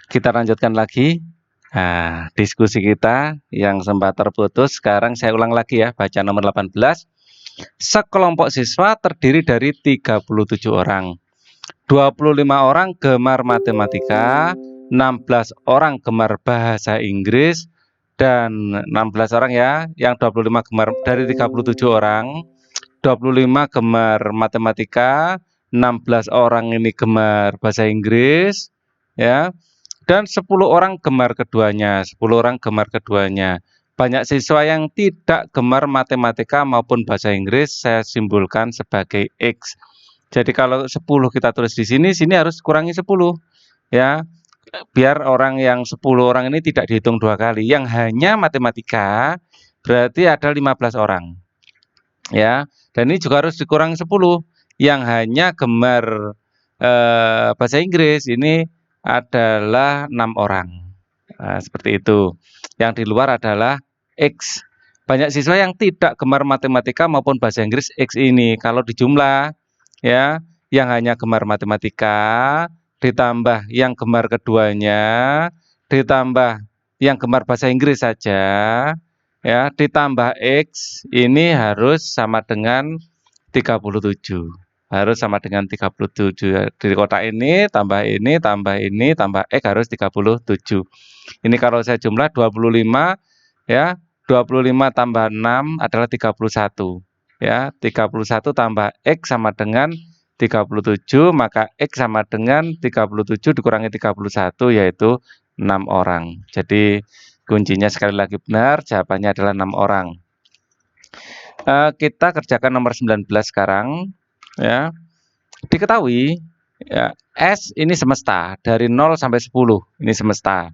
Kita lanjutkan lagi. Nah, diskusi kita yang sempat terputus, sekarang saya ulang lagi ya, baca nomor 18. Sekelompok siswa terdiri dari 37 orang. 25 orang gemar matematika, 16 orang gemar bahasa Inggris, dan 16 orang ya, yang 25 gemar dari 37 orang, 25 gemar matematika, 16 orang ini gemar bahasa Inggris, ya. Dan 10 orang gemar keduanya, 10 orang gemar keduanya. Banyak siswa yang tidak gemar matematika maupun bahasa Inggris saya simpulkan sebagai X. Jadi kalau 10 kita tulis di sini, sini harus kurangi 10 ya. Biar orang yang 10 orang ini tidak dihitung dua kali. Yang hanya matematika berarti ada 15 orang. Ya. Dan ini juga harus dikurangi 10. Yang hanya gemar bahasa Inggris ini adalah 6 orang. Nah, seperti itu. Yang di luar adalah X. Banyak siswa yang tidak gemar matematika maupun bahasa Inggris X ini. Kalau dijumlah ya, yang hanya gemar matematika ditambah yang gemar keduanya ditambah yang gemar bahasa Inggris saja ya, ditambah X ini harus sama dengan 37. Harus sama dengan 37. Di kotak ini tambah ini tambah X harus 37. Ini kalau saya jumlah 25 ya, 25 tambah 6 adalah 31 ya. 31 tambah X sama dengan 37, maka X sama dengan 37 dikurangi 31 yaitu 6 orang. Jadi kuncinya sekali lagi benar, jawabannya adalah 6 orang. Kita kerjakan nomor 19 sekarang ya. Diketahui ya, S ini semesta dari 0 sampai 10, ini semesta.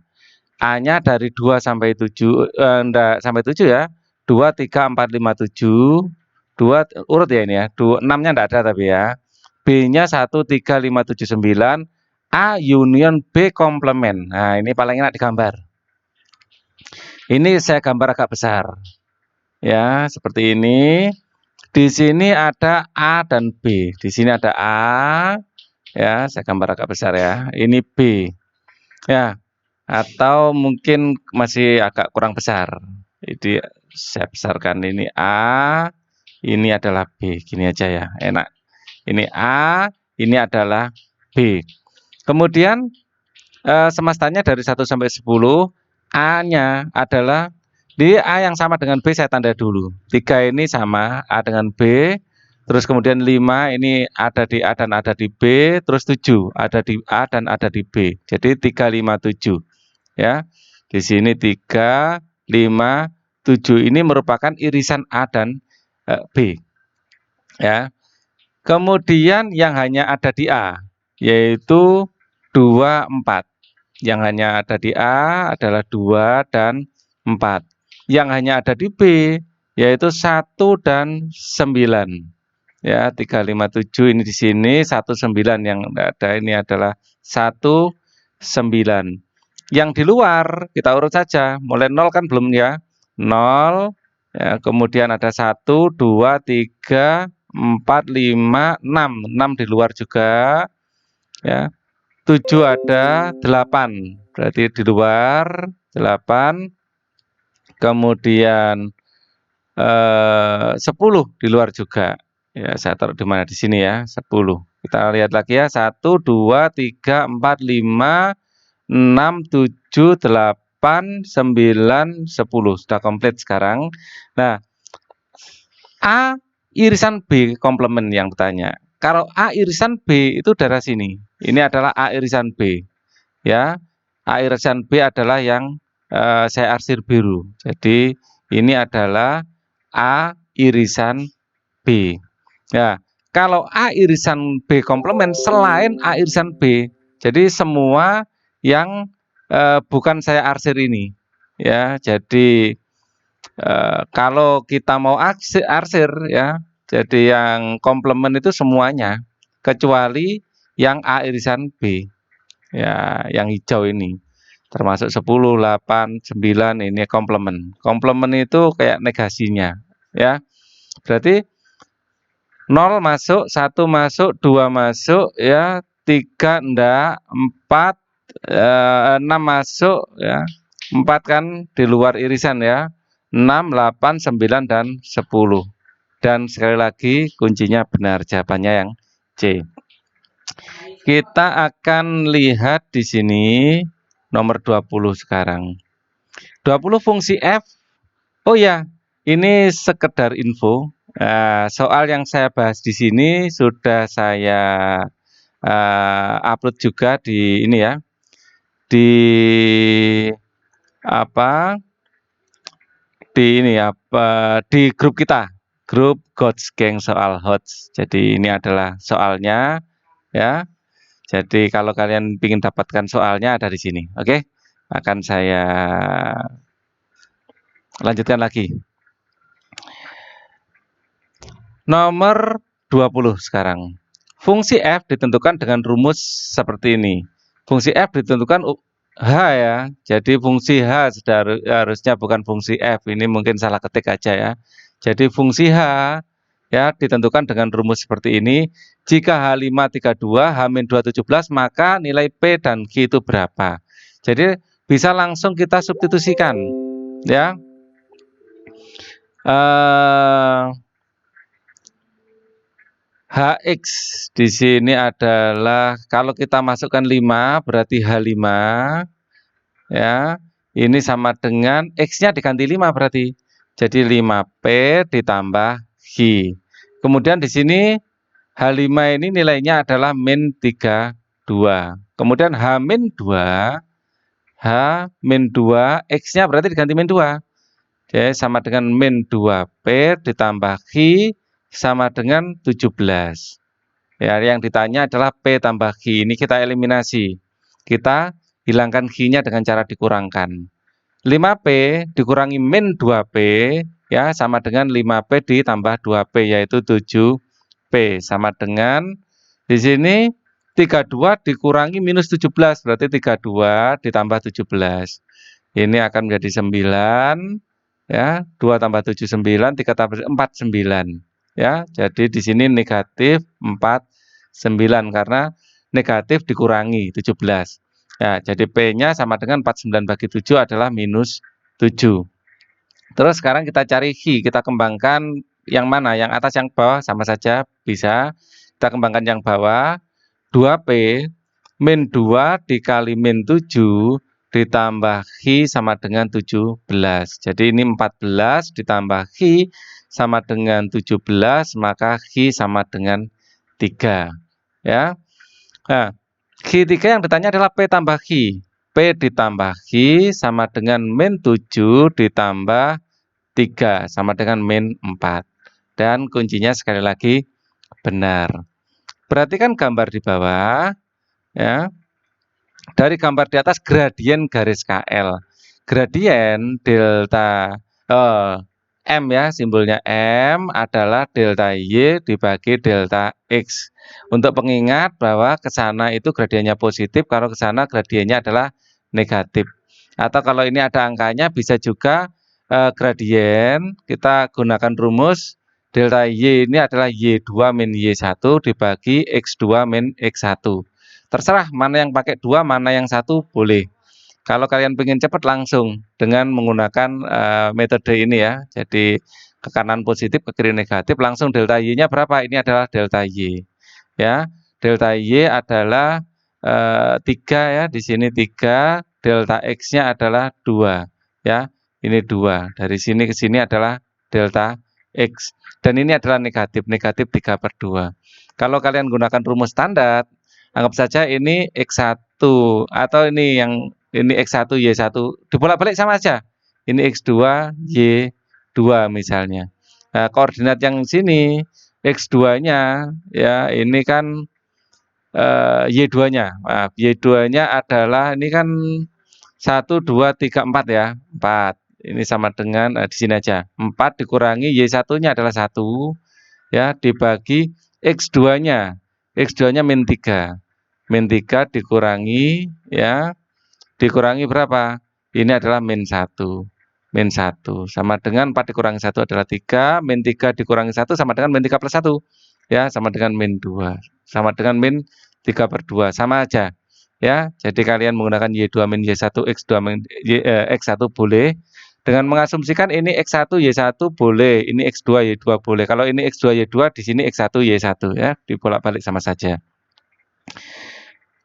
A-nya dari 2 sampai 7, enggak sampai 7 ya. 2, 3, 4, 5, 7. 2 urut ya ini ya. 6-nya enggak ada tapi ya. B-nya 1, 3, 5, 7, 9. A union B komplement. Nah, ini paling enak digambar. Ini saya gambar agak besar. Ya, seperti ini. Di sini ada A dan B. Di sini ada A. Ya, saya gambar agak besar ya. Ini B. Ya, atau mungkin masih agak kurang besar. Jadi saya besarkan, ini A, ini adalah B. Gini aja ya, enak. Ini A, ini adalah B. Kemudian semestanya dari 1 sampai 10, A-nya adalah di A yang sama dengan B saya tanda dulu. 3 ini sama A dengan B. Terus kemudian 5 ini ada di A dan ada di B. Terus 7 ada di A dan ada di B. Jadi 3, 5, 7. Ya, di sini 3, 5, 7 ini merupakan irisan A dan B. Ya. Kemudian yang hanya ada di A yaitu 2, 4. Yang hanya ada di A adalah 2 dan 4. Yang hanya ada di B yaitu 1 dan 9. Ya, 3, 5, 7 ini di sini, 1, 9 yang tidak ada ini adalah 1, 9. Yang di luar kita urut saja, mulai 0 kan belum ya, 0 ya, kemudian ada 1, 2, 3, 4, 5, 6. 6 di luar juga ya. 7 ada, 8 berarti di luar 8. Kemudian 10 di luar juga ya, saya taruh di mana, di sini ya, 10. Kita lihat lagi ya, 1, 2, 3, 4, 5, 6, 7, 8, 9, 10. Sudah komplit sekarang. Nah, A irisan B komplement yang bertanya. Kalau A irisan B itu daerah sini. Ini adalah A irisan B. Ya, A irisan B adalah yang saya arsir biru. Jadi ini adalah A irisan B. Ya, kalau A irisan B komplement selain A irisan B, jadi semua yang bukan saya arsir ini. Ya, jadi kalau kita mau arsir ya, jadi yang komplement itu semuanya kecuali yang A irisan B. Ya, yang hijau ini. Termasuk 10, 8, 9 ini komplement. Komplement itu kayak negasinya ya. Berarti 0 masuk, 1 masuk, 2 masuk ya, 3 enggak, 4 6 masuk ya. 4 kan di luar irisan ya. 6, 8, 9 dan 10. Dan sekali lagi kuncinya benar, jawabannya yang C. Kita akan lihat di sini nomor 20 sekarang. 20 fungsi F. Oh ya, ini sekedar info. Soal yang saya bahas di sini sudah saya upload juga di ini ya. Di apa? Di ini apa? Di grup kita. Grup Coach Geng soal HOTS. Jadi ini adalah soalnya ya. Jadi kalau kalian ingin dapatkan soalnya ada di sini. Oke. Akan saya lanjutkan lagi. Nomor 20 sekarang. Fungsi F ditentukan dengan rumus seperti ini. Fungsi F ditentukan H ya. Jadi fungsi H harusnya bukan fungsi F. Ini mungkin salah ketik aja ya. Jadi fungsi H ya ditentukan dengan rumus seperti ini. Jika H5 32, H-2 17, maka nilai P dan Q itu berapa? Jadi bisa langsung kita substitusikan ya. HX di sini adalah kalau kita masukkan 5 berarti H5 ya. Ini sama dengan X-nya diganti 5 berarti. Jadi 5P ditambah Q. Kemudian di sini H5 ini nilainya adalah min 32. Kemudian H-2 X-nya berarti diganti min 2. Jadi sama dengan min 2P ditambah Q sama dengan 17. Ya, yang ditanya adalah P tambah Q. Ini kita eliminasi. Kita hilangkan Q-nya dengan cara dikurangkan. 5P dikurangi min 2P ya sama dengan 5P ditambah 2P yaitu 7P sama dengan di sini 32 dikurangi minus 17 berarti 32 ditambah 17. Ini akan menjadi 9 ya. 2 tambah 7 9, 3 tambah 4 9 ya. Jadi di sini negatif 49 karena negatif dikurangi 17. Ya, jadi P-nya sama dengan 49 bagi 7 adalah minus 7. Terus sekarang kita cari Q, kita kembangkan yang mana? Yang atas, yang bawah sama saja bisa. Kita kembangkan yang bawah. 2P min 2 dikali min 7 ditambah Q sama dengan 17. Jadi ini 14 ditambah Q sama dengan 17, maka Q sama dengan 3. Ya. Nah, Q3 yang ditanya adalah P tambah Q. P ditambah Q sama dengan min 7 ditambah 3 sama dengan min 4. Dan kuncinya sekali lagi benar. Perhatikan gambar di bawah ya. Dari gambar di atas gradien garis KL. Gradien delta M ya, simbolnya M adalah delta Y dibagi delta X. Untuk pengingat bahwa ke sana itu gradiennya positif, kalau ke sana gradiennya adalah negatif. Atau kalau ini ada angkanya bisa juga gradien kita gunakan rumus delta Y ini adalah Y2 min Y1 dibagi X2 min X1. Terserah mana yang pakai 2, mana yang 1 boleh. Kalau kalian ingin cepat langsung dengan menggunakan metode ini ya. Jadi ke kanan positif, ke kiri negatif, langsung delta Y-nya berapa? Ini adalah delta Y. Ya, delta Y adalah 3 ya, di sini 3, delta X-nya adalah 2 ya. Ini 2. Dari sini ke sini adalah delta X. Dan ini adalah negatif, negatif 3/2. Kalau kalian gunakan rumus standar, anggap saja ini X1 atau ini yang ini X1 Y1 dibolak-balik sama aja. Ini X2 Y2 misalnya. Nah, koordinat yang sini X2-nya ya ini kan Y2-nya. Nah, Y2-nya adalah ini kan 1 2 3 4 ya. 4. Ini sama dengan di sini aja. 4 dikurangi Y1-nya adalah 1 ya dibagi X2-nya. X2-nya min 3. Min 3 dikurangi ya dikurangi berapa? Ini adalah min 1. Min 1 sama dengan 4 dikurangi 1 adalah 3. Min 3 dikurangi 1 sama dengan min 3 plus 1. Ya, sama dengan min 2. Sama dengan min 3/2. Sama aja. ya. Jadi kalian menggunakan Y2 min Y1 X2 min X1 boleh. Dengan mengasumsikan ini X1 Y1 boleh, ini X2 Y2 boleh. Kalau ini X2 Y2 di sini X1 Y1 ya, dibolak-balik sama saja.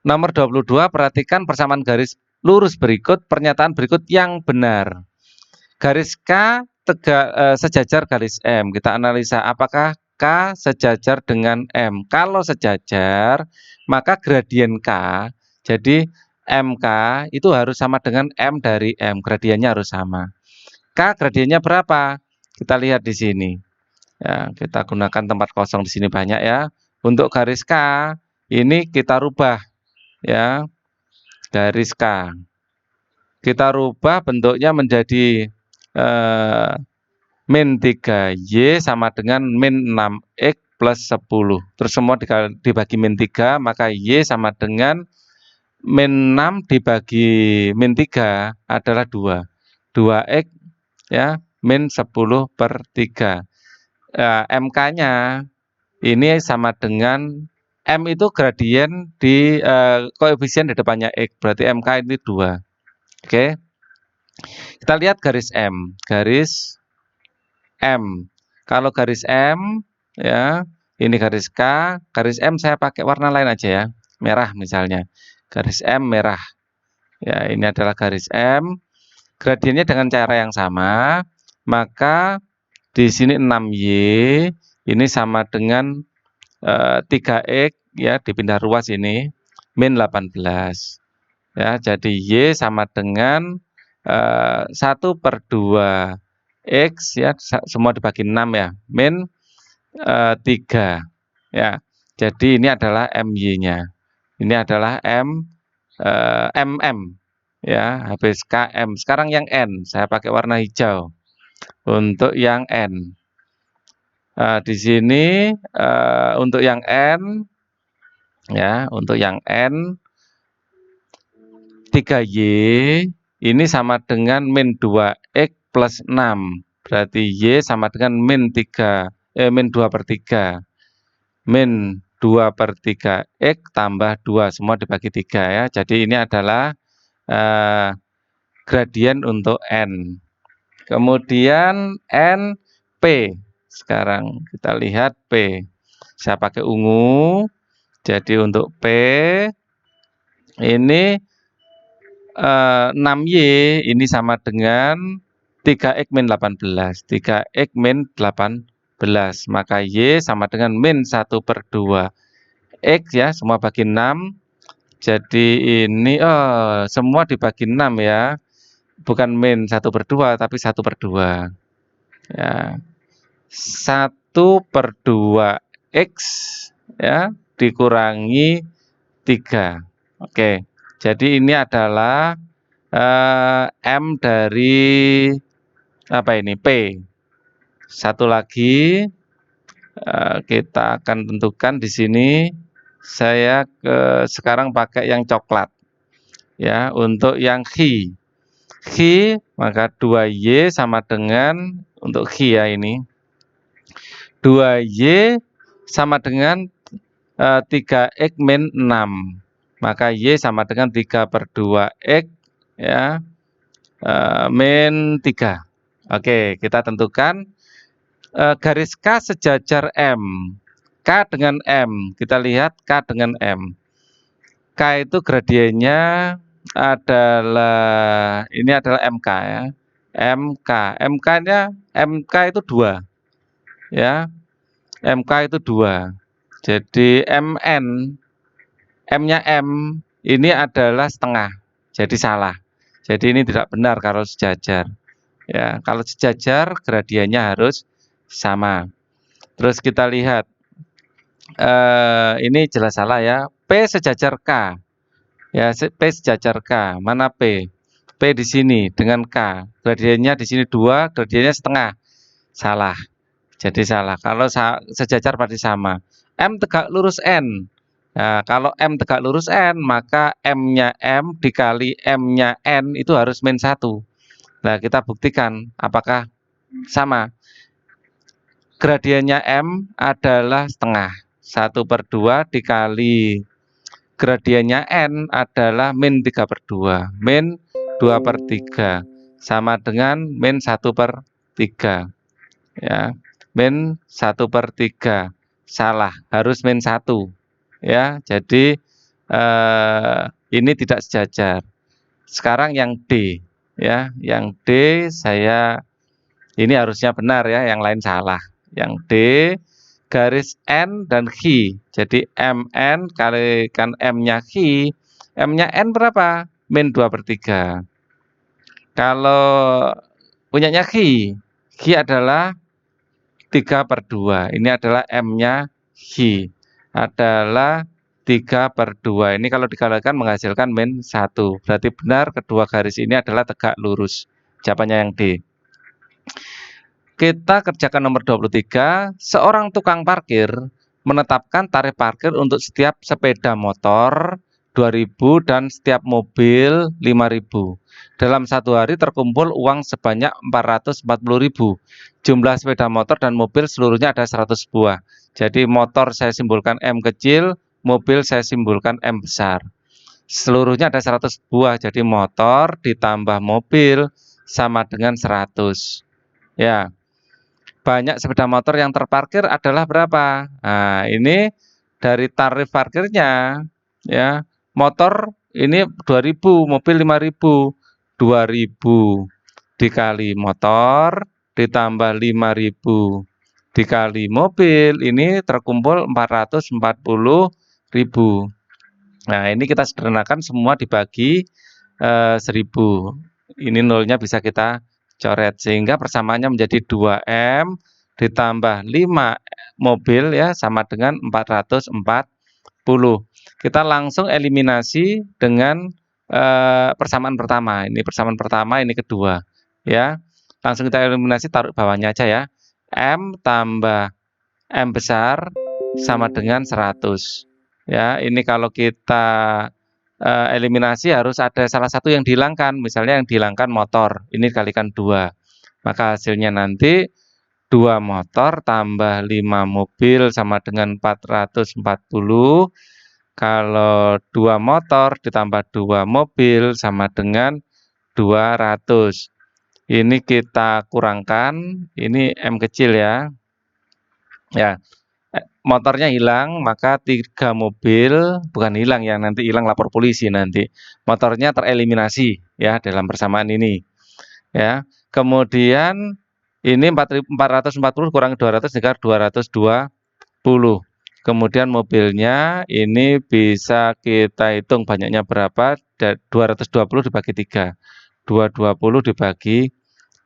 Nomor 22, perhatikan persamaan garis lurus berikut pernyataan berikut yang benar. Garis K sejajar garis M. Kita analisa apakah K sejajar dengan M. Kalau sejajar, maka gradien K, jadi MK itu harus sama dengan M dari M. Gradiennya harus sama. K gradiennya berapa? Kita lihat di sini. Ya, kita gunakan tempat kosong di sini banyak ya. Untuk garis K ini kita rubah ya. Garis K. Kita rubah bentuknya menjadi min 3Y sama dengan min 6X plus 10. Terus semua dibagi min 3, maka Y sama dengan min 6 dibagi min 3 adalah 2. 2X ya, min 10/3. MK-nya ini sama dengan M itu gradien di koefisien di depannya X, berarti MK ini 2. Oke. Kita lihat garis M. Garis M. Kalau garis M ya, ini garis K, garis M saya pakai warna lain aja ya. Merah misalnya. Garis M merah. Ya, ini adalah garis M. Gradiennya dengan cara yang sama, maka di sini 6Y ini sama dengan 3X ya, dipindah ruas ini min 18. Ya, jadi Y sama dengan 1/2 X ya, semua dibagi 6 ya, min 3 ya. Jadi ini adalah MY-nya. Ini adalah MM ya, habis KM. Sekarang yang N, saya pakai warna hijau. Untuk yang N. Di sini untuk yang N ya, untuk yang N 3Y ini sama dengan min 2X plus 6. Berarti Y sama dengan min 2/3. Min 2/3 X tambah 2, semua dibagi 3 ya. Jadi ini adalah gradien untuk N. Kemudian N, P. Sekarang kita lihat P. Saya pakai ungu. Jadi untuk P ini 6Y ini sama dengan 3X min 18. 3X min 18. Maka Y sama dengan min 1/2 X ya, semua bagi 6. Jadi ini semua dibagi 6 ya. Bukan min 1/2 tapi 1/2. Ya. 1/2 X ya dikurangi 3. Oke. Jadi ini adalah M dari apa ini? P. Satu lagi kita akan tentukan di sini. Saya sekarang pakai yang coklat. Ya, untuk yang X. X maka 2Y sama dengan untuk X ya ini. 2Y sama dengan 3X min 6. Maka Y sama dengan 3/2X ya, min 3. Oke, kita tentukan garis K sejajar M. K dengan M, kita lihat K dengan M. K itu gradiennya adalah, ini adalah MK ya. MK, MK itu 2 ya. MK itu 2. Jadi MN, M-nya M ini adalah setengah. Jadi salah. Jadi ini tidak benar kalau sejajar. Ya, kalau sejajar gradiennya harus sama. Terus kita lihat ini jelas salah ya. P sejajar K. Ya, P sejajar K. Mana P? P di sini dengan K. Gradiennya di sini 2, gradiennya setengah. Salah. Jadi salah. Kalau sejajar pasti sama. M tegak lurus N. Nah, kalau M tegak lurus N, maka M-nya M dikali M-nya N itu harus min 1. Nah, kita buktikan apakah sama. Gradiennya M adalah setengah. 1/2 dikali gradiennya N adalah min 3/2. Min 2/3 sama dengan min 1/3. Ya, min 1/3. Salah, harus min 1. Ya, jadi ini tidak sejajar. Sekarang yang D, ya, yang D ini harusnya benar ya, yang lain salah. Yang D garis N dan Q. Jadi MN kalikan M-nya Q. M-nya N berapa? Min 2/3. Kalau punyanya Q, Q adalah 3/2. Ini adalah M-nya Q. Adalah 3/2. Ini kalau dikalikan menghasilkan min 1. Berarti benar kedua garis ini adalah tegak lurus. Jawabannya yang D. Kita kerjakan nomor 23. Seorang tukang parkir menetapkan tarif parkir untuk setiap sepeda motor 2.000 dan setiap mobil 5.000. Dalam satu hari terkumpul uang sebanyak 440.000. Jumlah sepeda motor dan mobil seluruhnya ada 100 buah. Jadi motor saya simbolkan M kecil, mobil saya simbolkan M besar. Seluruhnya ada 100 buah. Jadi motor ditambah mobil sama dengan 100. Ya. Banyak sepeda motor yang terparkir adalah berapa? Nah, ini dari tarif parkirnya, ya. Motor ini 2.000, mobil 5.000. 2.000 dikali motor ditambah 5.000 dikali mobil, ini terkumpul 440.000. Nah, ini kita sederhanakan semua dibagi 1.000. Ini nolnya bisa kita coret sehingga persamaannya menjadi 2M ditambah 5 mobil ya sama dengan 440. Kita langsung eliminasi dengan persamaan pertama. Ini persamaan pertama, ini kedua ya. Langsung kita eliminasi, taruh bawahnya aja ya. M tambah M besar sama dengan 100. Ya, ini kalau kita eliminasi harus ada salah satu yang dihilangkan. Misalnya yang dihilangkan motor, ini kalikan 2. Maka hasilnya nanti 2 motor tambah 5 mobil sama dengan 440. Kalau 2 motor ditambah 2 mobil sama dengan 200. Ini kita kurangkan, ini M kecil ya. Ya. Motornya hilang, maka 3 mobil, bukan hilang ya, nanti hilang lapor polisi nanti. Motornya tereliminasi ya dalam persamaan ini. Ya. Kemudian ini 440 kurang 200 tinggal 220. Kemudian mobilnya ini bisa kita hitung banyaknya berapa. 220 dibagi 3. 220 dibagi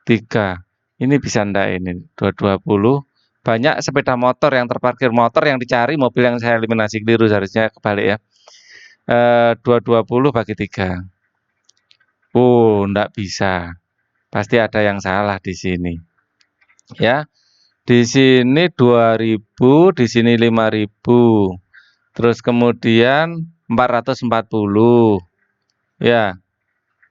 3. Ini bisa enggak ini? 220. Banyak sepeda motor yang terparkir, motor yang dicari, mobil yang saya eliminasi, keliru, seharusnya kebalik ya. 220 bagi 3. Oh, enggak bisa. Pasti ada yang salah di sini. Ya. Di sini 2.000, di sini 5.000. Terus kemudian 440. Ya.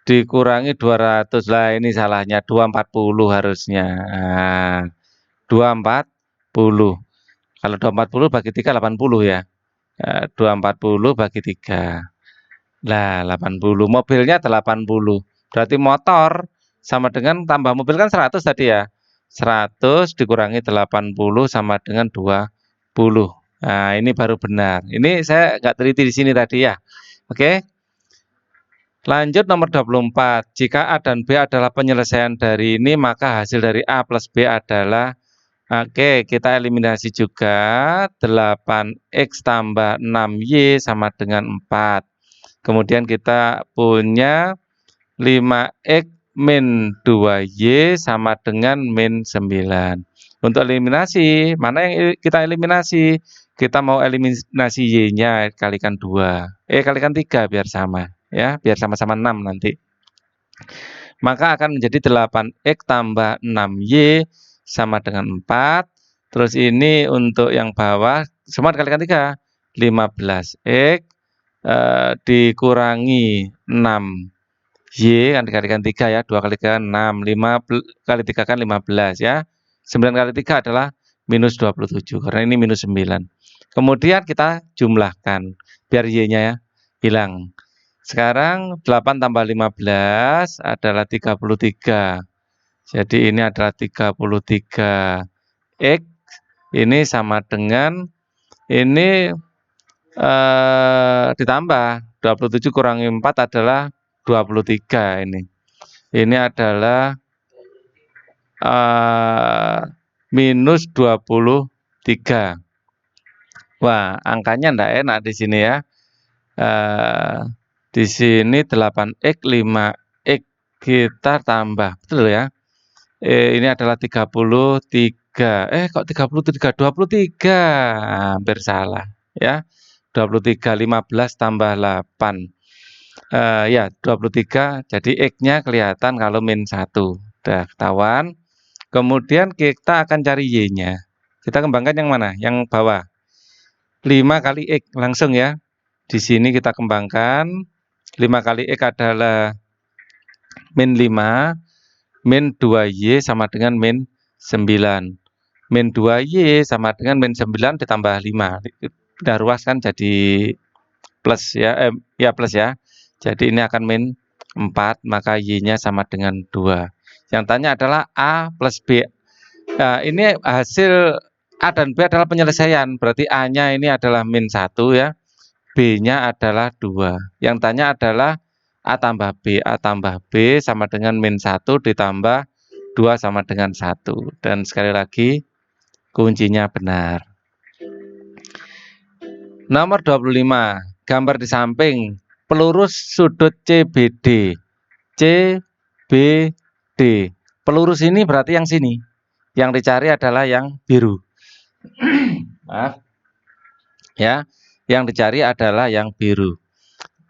Dikurangi 200. Lah ini salahnya 240 harusnya. Nah, 240. Kalau 240 bagi 3 80 ya. 240 bagi 3. Lah 80. Mobilnya 80. Berarti motor sama dengan tambah mobil kan 100 tadi ya. 100 dikurangi 80 sama dengan 20. Nah, ini baru benar. Ini saya nggak teliti di sini tadi ya. Oke. Lanjut nomor 24. Jika A dan B adalah penyelesaian dari ini, maka hasil dari A plus B adalah, oke, kita eliminasi juga. 8X tambah 6Y sama dengan 4. Kemudian kita punya 5X min 2Y sama dengan min 9. Untuk eliminasi, mana yang kita eliminasi? Kita mau eliminasi Y-nya, kalikan 2. Kalikan 3 biar sama. Ya, biar sama-sama 6 nanti. Maka akan menjadi 8X tambah 6Y sama dengan 4. Terus ini untuk yang bawah, semua dikalikan 3. 15X dikurangi 6Y, kan dikalikan 3 ya. 2 kali 3 6, 5 kali 3 kan 15 ya. 9 kali 3 adalah minus 27, karena ini minus 9. Kemudian kita jumlahkan, biar Y-nya ya. hilang. Sekarang 8 tambah 15 adalah 33. Jadi ini adalah 33. X ini sama dengan ini ditambah 27 kurangi 4 adalah 23 ini. Ini adalah minus 23. Wah, angkanya enggak enak di sini ya. Di sini 8x 5x kita tambah, betul ya? Ini adalah 33. Kok 33? 23. Hampir salah ya. 23 15 tambah 8. Ya 23. Jadi X-nya kelihatan kalau min 1. Udah ketahuan. Kemudian kita akan cari Y-nya. Kita kembangkan yang mana? Yang bawah. 5 kali X langsung ya. Di sini kita kembangkan. 5 kali X adalah min 5. Min 2Y sama dengan min 9. Min 2Y sama dengan min 9 ditambah 5. Udah ruas kan jadi plus ya. Ya plus ya. Jadi ini akan min 4, maka Y-nya sama dengan 2. Yang tanya adalah A plus B. Nah, ini hasil A dan B adalah penyelesaian. Berarti A-nya ini adalah min 1 ya. B-nya adalah 2. Yang tanya adalah A tambah B. A tambah B sama dengan min 1 ditambah 2 sama dengan 1. Dan sekali lagi kuncinya benar. Nomor 25. Gambar di samping pelurus sudut CBD. CBD. Pelurus ini berarti yang sini. Yang dicari adalah yang biru. Maaf. Ya, yang dicari adalah yang biru.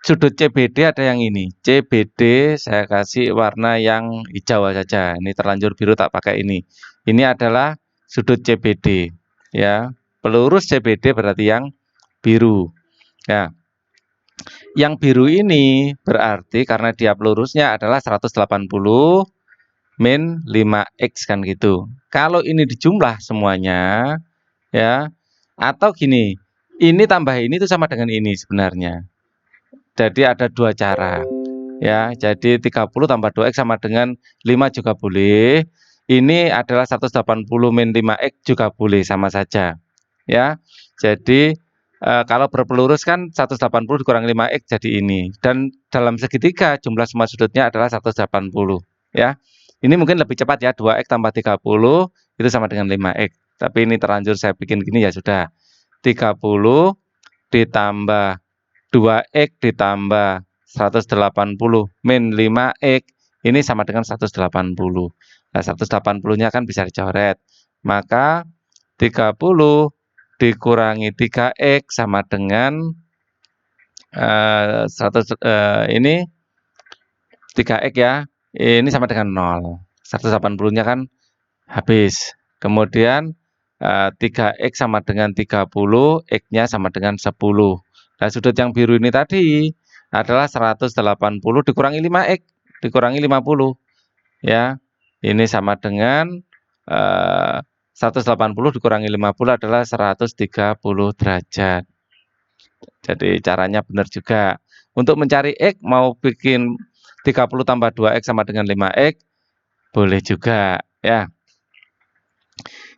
Sudut CBD ada yang ini. CBD saya kasih warna yang hijau saja. Ini terlanjur biru tak pakai ini. Ini adalah sudut CBD. Ya, pelurus CBD berarti yang biru. Ya. Yang biru ini berarti karena dia pelurusnya adalah 180 min 5x kan gitu. Kalau ini dijumlah semuanya ya, atau gini, ini tambah ini itu sama dengan ini sebenarnya. Jadi ada dua cara ya. Jadi 30 tambah 2x sama dengan 5 juga boleh. Ini adalah 180 min 5x juga boleh, sama saja ya. Jadi kalau berpelurus kan 180 dikurang 5x jadi ini. Dan dalam segitiga jumlah semua sudutnya adalah 180 ya. Ini mungkin lebih cepat ya, 2x tambah 30 itu sama dengan 5x. Tapi ini terlanjur saya bikin gini ya sudah. 30 ditambah 2x ditambah 180 min 5x ini sama dengan 180. Nah, 180-nya kan bisa dicoret. Maka 30 dikurangi 3x sama dengan 3x ya. Ini sama dengan 0. 180-nya kan habis. Kemudian 3x sama dengan 30, x-nya sama dengan 10. Nah, sudut yang biru ini tadi adalah 180 dikurangi 5x, dikurangi 50. Ya, ini sama dengan 180 dikurangi 50 adalah 130 derajat. Jadi caranya benar juga. Untuk mencari x mau bikin 30 tambah 2x sama dengan 5x, boleh juga ya.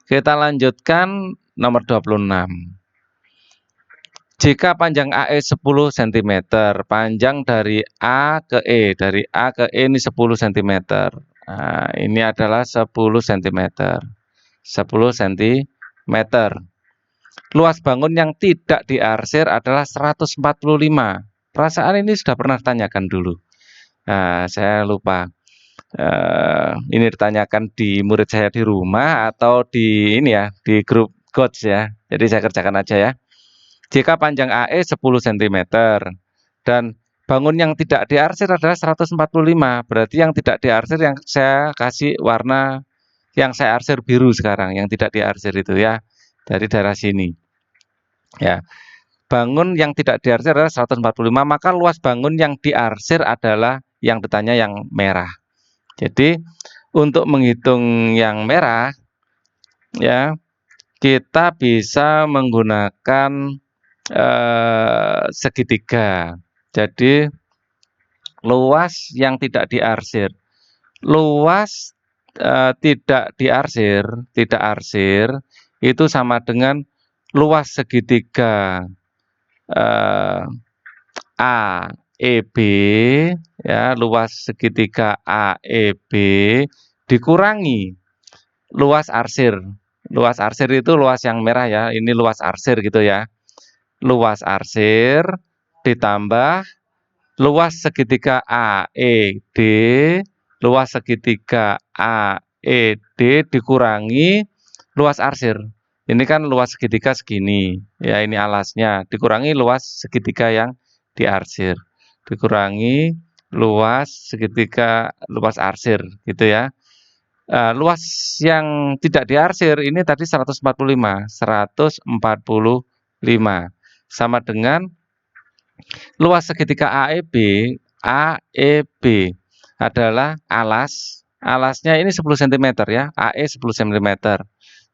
Kita lanjutkan nomor 26. Jika panjang AE 10 cm, panjang dari A ke E, dari A ke E ini 10 cm. Nah, ini adalah 10 cm. 10 cm. Luas bangun yang tidak diarsir adalah 145. Perasaan ini sudah pernah ditanyakan dulu. Nah, saya lupa. Ini ditanyakan di murid saya di rumah atau di ini ya, di grup coach ya. Jadi saya kerjakan aja ya. Jika panjang AE 10 cm dan bangun yang tidak diarsir adalah 145, berarti yang tidak diarsir yang saya kasih warna yang saya arsir biru sekarang, yang tidak diarsir itu ya, dari daerah sini. Ya. Bangun yang tidak diarsir adalah 145, maka luas bangun yang diarsir adalah yang ditanya yang merah. Jadi untuk menghitung yang merah ya, kita bisa menggunakan segitiga. Jadi luas yang tidak diarsir. Luas tidak arsir itu sama dengan luas segitiga AEB, ya, luas segitiga AEB dikurangi luas arsir. Luas arsir itu luas yang merah ya, ini luas arsir gitu ya. Luas arsir ditambah luas segitiga AED, luas segitiga AED dikurangi luas arsir. Ini kan luas segitiga segini, ya ini alasnya, dikurangi luas segitiga yang diarsir, dikurangi luas segitiga luas arsir, gitu ya. Luas yang tidak diarsir ini tadi 145 sama dengan luas segitiga AEB adalah alasnya ini 10 cm ya, AE 10 cm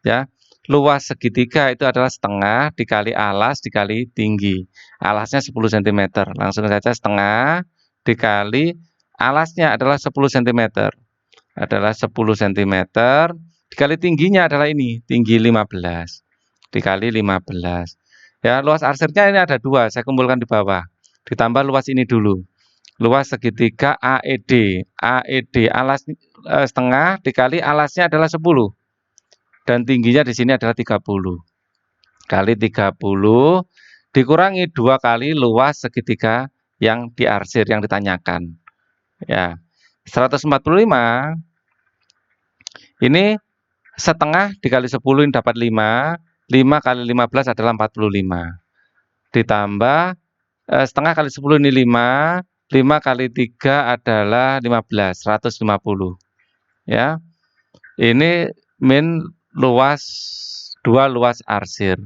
ya. Luas segitiga itu adalah setengah dikali alas dikali tinggi. Alasnya 10 cm. Langsung saja setengah dikali alasnya adalah 10 cm. Adalah 10 cm dikali tingginya adalah ini, tinggi 15 dikali 15. Ya, luas arsirnya ini ada 2, saya kumpulkan di bawah. Ditambah luas ini dulu. Luas segitiga AED. AED alas setengah dikali alasnya adalah 10. Dan tingginya di sini adalah 30. Kali 30 dikurangi 2 kali luas segitiga yang diarsir, yang ditanyakan. Ya. 145 ini setengah dikali 10 ini dapat 5. 5 kali 15 adalah 45. Ditambah setengah kali 10 ini 5. 5 kali 3 adalah 15, 150. Ya. Ini min luas 2 luas arsir.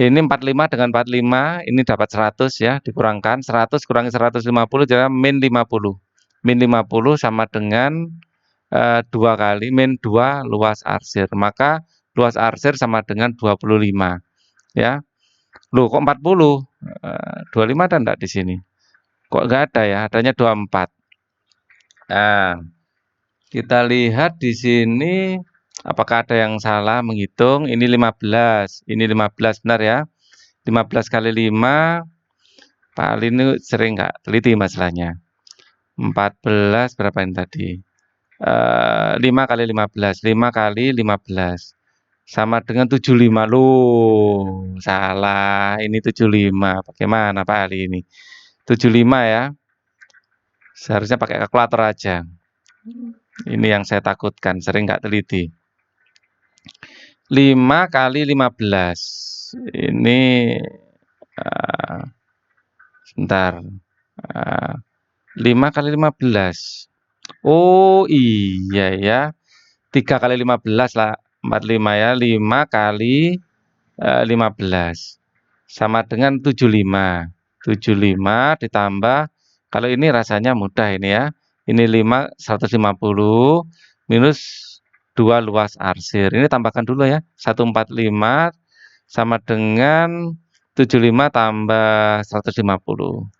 Ini 45 dengan 45 ini dapat 100 ya, dikurangkan 100 kurangi 150 jadi min 50. Min 50 sama dengan 2 kali min 2 luas arsir. Maka luas arsir sama dengan 25 ya. Loh kok 40? 25 ada enggak di sini? Kok enggak ada ya? Adanya 24. Nah, kita lihat di sini apakah ada yang salah menghitung? Ini 15, ini 15 benar ya. 15 kali 5 Pak Ali ini sering nggak teliti masalahnya. 14 berapa ini tadi? 5 kali 15, 5 kali 15 sama dengan 75. Loh, salah. Ini 75. Bagaimana Pak Ali ini? 75 ya. Seharusnya pakai kalkulator aja. Ini yang saya takutkan, sering nggak teliti. 5 kali 15. Ini sebentar. 5 kali 15. Oh iya ya. 3 kali 15 lah. 45 ya. 5 kali 15. Sama dengan 75. 75 ditambah. Kalau ini rasanya mudah ini ya. Ini 5, 150 minus 2 luas arsir. Ini tambahkan dulu ya. 145 sama dengan 75 tambah 150.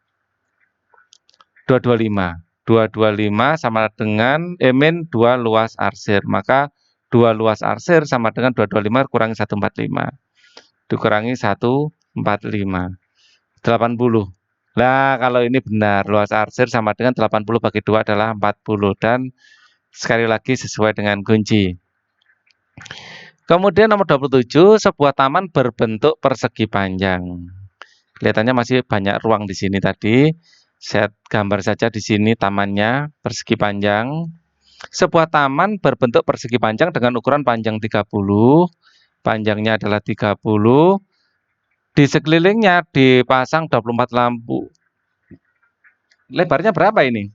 225. 225 sama dengan min 2 luas arsir. Maka 2 luas arsir sama dengan 225 kurangi 145. Dikurangi 145. 80. Nah, kalau ini benar, luas arsir sama dengan 80 bagi 2 adalah 40. Dan sekali lagi sesuai dengan kunci. Kemudian nomor 27, sebuah taman berbentuk persegi panjang. Kelihatannya masih banyak ruang di sini tadi. Saya gambar saja di sini tamannya persegi panjang. Sebuah taman berbentuk persegi panjang dengan ukuran panjang 30, panjangnya adalah 30. Di sekelilingnya dipasang 24 lampu. Lebarnya berapa ini?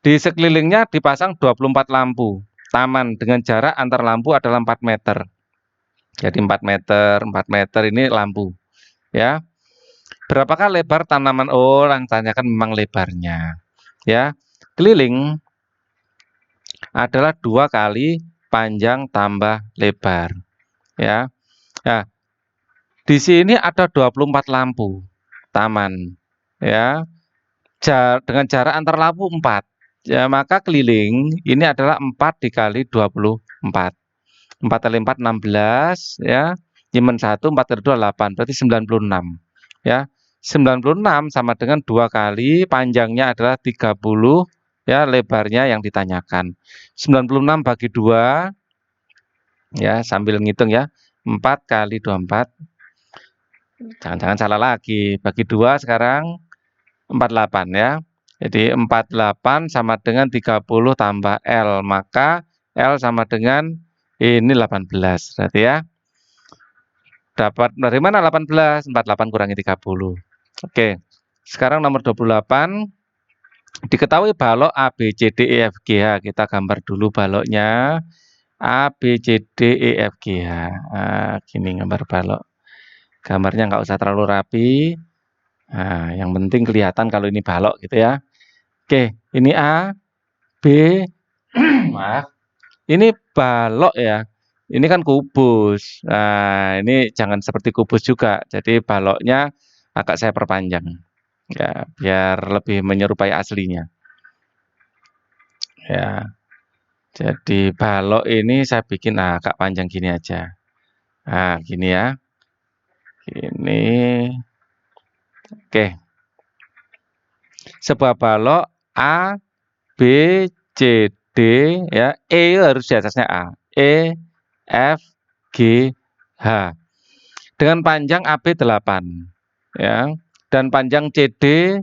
Di sekelilingnya dipasang 24 lampu. Taman dengan jarak antar lampu adalah 4 meter. Jadi 4 meter ini lampu. Ya. Berapakah lebar tanaman? Oh, yang tanyakan memang lebarnya. Ya. Keliling adalah 2 kali panjang tambah lebar. Ya. Nah, di sini ada 24 lampu taman. ya. Dengan jarak antar lampu 4. Ya, maka keliling ini adalah 4 dikali 24. 4 kali 4 16 ya. Nyimpen 1 4 kali 2 8 berarti 96 ya. 96 sama dengan 2 kali panjangnya adalah 30 ya, lebarnya yang ditanyakan. 96 bagi 2 ya, sambil ngitung ya. 4 kali 24. Jangan-jangan salah lagi. Bagi 2 sekarang 48 ya. Jadi 48 sama dengan 30 tambah L. Maka L sama dengan ini 18. Berarti ya. Dapat dari mana 18? 48 kurangi 30. Oke. Sekarang nomor 28. Diketahui balok A, B, C, D, E, F, G, H. Kita gambar dulu baloknya. A, B, C, D, E, F, G, H. Nah, gini gambar balok. Gambarnya nggak usah terlalu rapi. Nah, yang penting kelihatan kalau ini balok gitu ya. Oke, ini A, B, maaf, ini balok ya. Ini kan kubus. Nah, ini jangan seperti kubus juga. Jadi baloknya agak saya perpanjang. Ya, biar lebih menyerupai aslinya. Ya. Jadi balok ini saya bikin agak panjang gini aja. Nah, gini ya. Ini. Oke. Sebuah balok A, B, C, D ya. E harus di atasnya A. E, F, G, H. Dengan panjang AB 8 ya. Dan panjang CD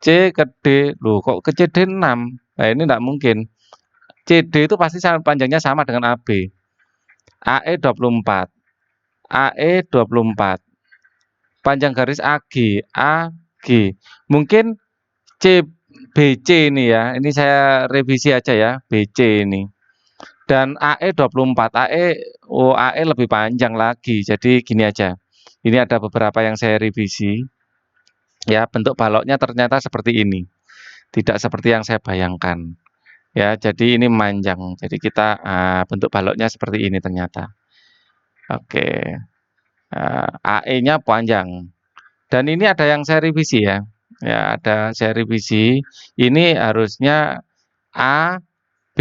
C ke D. Loh, kok ke CD 6? Nah, ini enggak mungkin. CD itu pasti panjangnya sama dengan AB. AE 24. AE 24. Panjang garis AG, AG. Mungkin C BC ini ya. Ini saya revisi aja ya, BC ini. Dan AE 24, AE lebih panjang lagi. Jadi gini aja. Ini ada beberapa yang saya revisi. Ya, bentuk baloknya ternyata seperti ini. Tidak seperti yang saya bayangkan. Ya, jadi ini manjang. Jadi kita bentuk baloknya seperti ini ternyata. Oke. AE-nya panjang. Dan ini ada yang saya revisi ya. Ya, ada saya revisi. Ini harusnya A, B,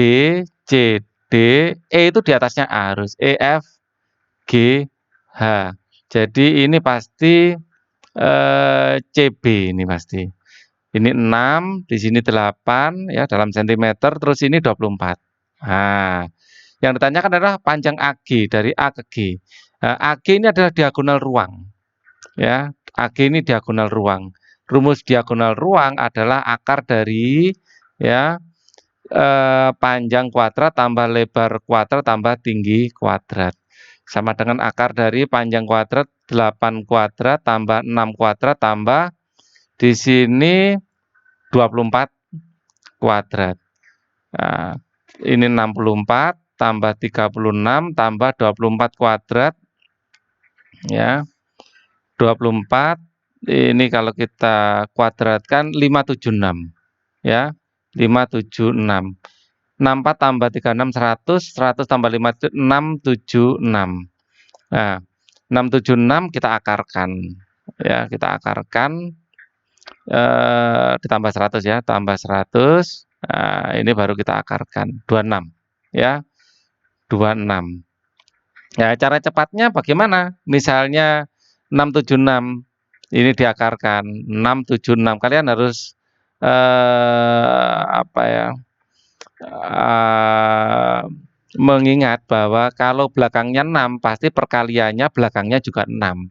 C, D, E itu di atasnya A harus E, F, G, H. Jadi ini pasti CB ini pasti. Ini 6, di sini 8 ya dalam sentimeter, terus ini 24. Nah, yang ditanyakan adalah panjang AG dari A ke G. AG ini adalah diagonal ruang. Ya, AG ini diagonal ruang. Rumus diagonal ruang adalah akar dari ya panjang kuadrat tambah lebar kuadrat tambah tinggi kuadrat. Sama dengan akar dari panjang kuadrat 8 kuadrat tambah 6 kuadrat tambah di sini 24 kuadrat. Nah, ini 64 tambah 36 tambah 24 kuadrat ya. 24 ini kalau kita kuadratkan 576 ya. 576. 64 tambah 36 100, 100 tambah 5 676. Nah, 676 kita akarkan. Ya, kita akarkan ditambah 100 ya, tambah 100. Nah, ini baru kita akarkan 26 ya. 26. Ya, cara cepatnya bagaimana? Misalnya 676 ini diakarkan 676. Kalian harus apa ya? Mengingat bahwa kalau belakangnya 6 pasti perkaliannya belakangnya juga 6.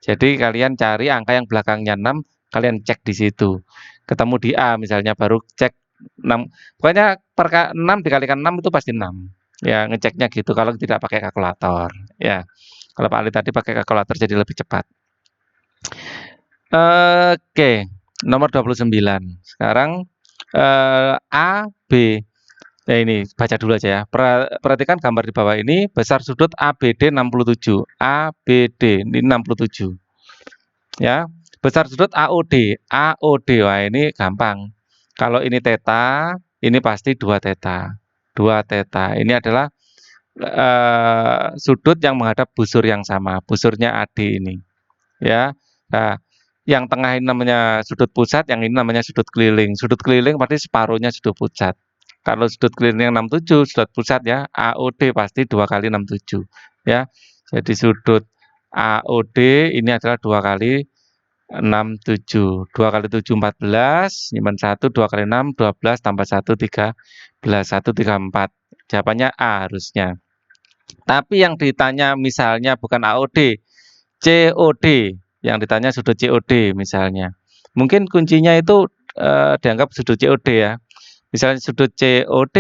Jadi kalian cari angka yang belakangnya 6, kalian cek di situ. Ketemu di A misalnya baru cek 6. Pokoknya 6 dikalikan 6 itu pasti 6. Ya, ngeceknya gitu kalau tidak pakai kalkulator ya. Kalau Pak Ali tadi pakai kalkulator jadi lebih cepat. Oke, nomor 29. Sekarang A, B. Nah, ini baca dulu aja ya. Perhatikan gambar di bawah ini, besar sudut ABD 67. ABD ini 67. Ya. Besar sudut AOD. AOD. Wah, ini gampang. Kalau ini theta, ini pasti 2 theta. 2 theta. Ini adalah sudut yang menghadap busur yang sama. Busurnya AD ini. Ya. Nah, Yang tengah ini namanya sudut pusat, yang ini namanya sudut keliling. Sudut keliling berarti separuhnya sudut pusat. Kalau sudut keliling 67, sudut pusat ya, AOD pasti 2 kali 67 ya. Jadi sudut AOD ini adalah 2 kali 67. 2 kali 7 14, nyimpen 1, 2 kali 6 12 tambah 1 13, 1 34. Jawabannya A harusnya. Tapi yang ditanya misalnya bukan AOD, COD. Yang ditanya sudut COD misalnya. Mungkin kuncinya itu dianggap sudut COD ya. Misalnya sudut COD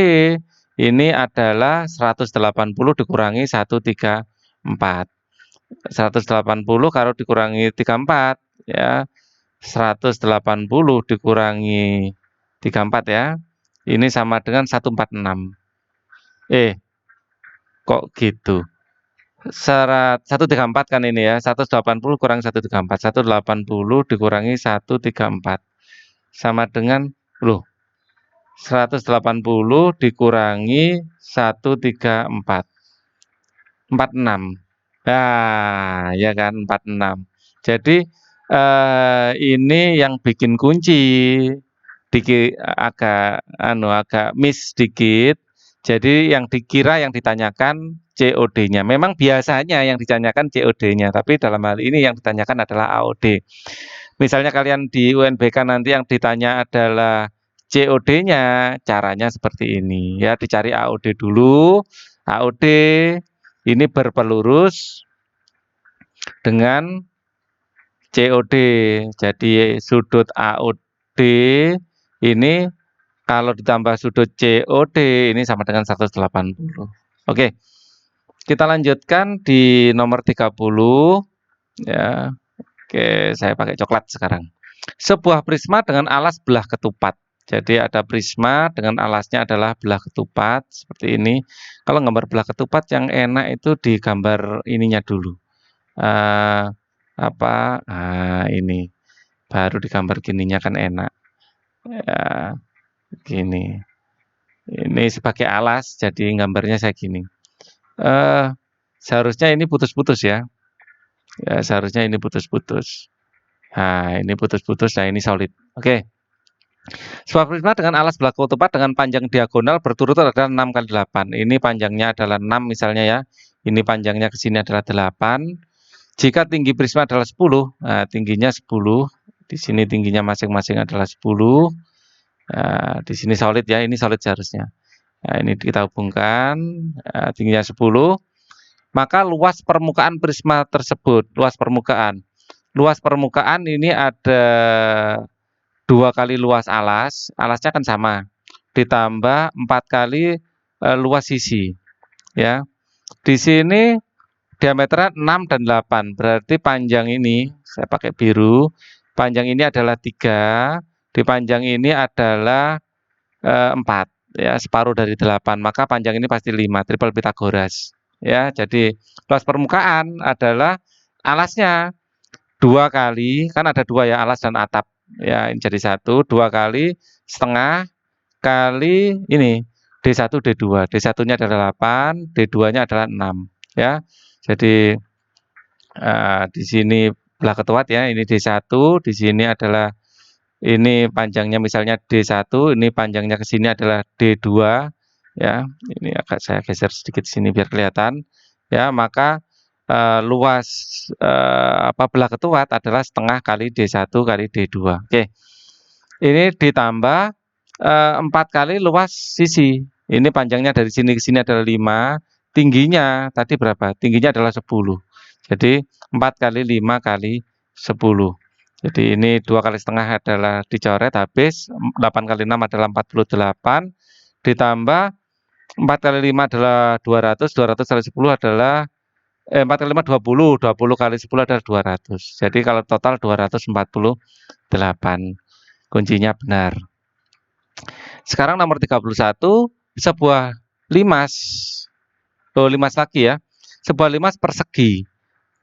ini adalah 180 dikurangi 134. 180 kalau dikurangi 34 ya. 180 dikurangi 34 ya. Ini sama dengan 146. Kok gitu? 134 kan ini ya. 180 kurang 134. 180 dikurangi 134. Sama dengan 180 dikurangi 134. 46. Nah, ya kan 46. Jadi ini yang bikin kunci agak miss sedikit. Jadi yang dikira yang ditanyakan COD-nya. Memang biasanya yang ditanyakan COD-nya, tapi dalam hal ini yang ditanyakan adalah AOD. Misalnya kalian di UNBK nanti yang ditanya adalah COD-nya, caranya seperti ini ya, dicari AOD dulu. AOD ini berpelurus dengan COD. Jadi sudut AOD ini kalau ditambah sudut COD ini sama dengan 180. Oke. Kita lanjutkan di nomor 30 ya. Oke, saya pakai coklat sekarang. Sebuah prisma dengan alas belah ketupat. Jadi ada prisma dengan alasnya adalah belah ketupat seperti ini. Kalau gambar belah ketupat yang enak itu digambar ininya dulu. Ini baru digambar gininya kan enak. Ya, gini. Ini sebagai alas, jadi gambarnya saya gini. Seharusnya ini putus-putus ya. Ya, seharusnya ini putus-putus. Nah, ini putus-putus, nah ini solid. Oke. Sebuah prisma dengan alas belah ketupat dengan panjang diagonal berturut-turut adalah 6 kali 8. Ini panjangnya adalah 6 misalnya ya. Ini panjangnya ke sini adalah 8. Jika tinggi prisma adalah 10, nah, tingginya 10. Di sini tingginya masing-masing adalah 10. Nah, di sini solid ya, ini solid seharusnya. Nah, ini kita hubungkan, tingginya 10. Maka luas permukaan prisma tersebut, luas permukaan ini ada 2 kali luas alas, alasnya kan sama, ditambah 4 kali luas sisi, ya. Di sini diameternya 6 dan 8, berarti panjang ini, saya pakai biru, panjang ini adalah 3, di panjang ini adalah 4, ya, separuh dari 8, maka panjang ini pasti 5, triple Pitagoras. Ya, jadi luas permukaan adalah alasnya 2 kali, kan ada 2 ya, alas dan atap. Ya, ini jadi 1, 2 kali setengah kali ini D1 D2. D1-nya adalah 8, D2-nya adalah 6 ya. Jadi di sini belah ketupat ya, ini D1, di sini adalah ini panjangnya misalnya D1, ini panjangnya ke sini adalah D2 ya. Ini agak saya geser sedikit sini biar kelihatan. Ya, maka luas belah ketupat adalah setengah kali D1 kali D2. Oke. Ini ditambah 4 kali luas sisi. Ini panjangnya dari sini ke sini adalah 5, tingginya tadi berapa? Tingginya adalah 10. Jadi 4 kali 5 kali 10. Jadi ini 2 kali setengah adalah dicoret habis, 8 kali 6 adalah 48, ditambah 4 kali 5 adalah 200, 200 kali 10 adalah 4 kali 5 20, 20 kali 10 adalah 200. Jadi kalau total 248. Kuncinya benar. Sekarang nomor 31, sebuah limas. Limas lagi ya. Sebuah limas persegi.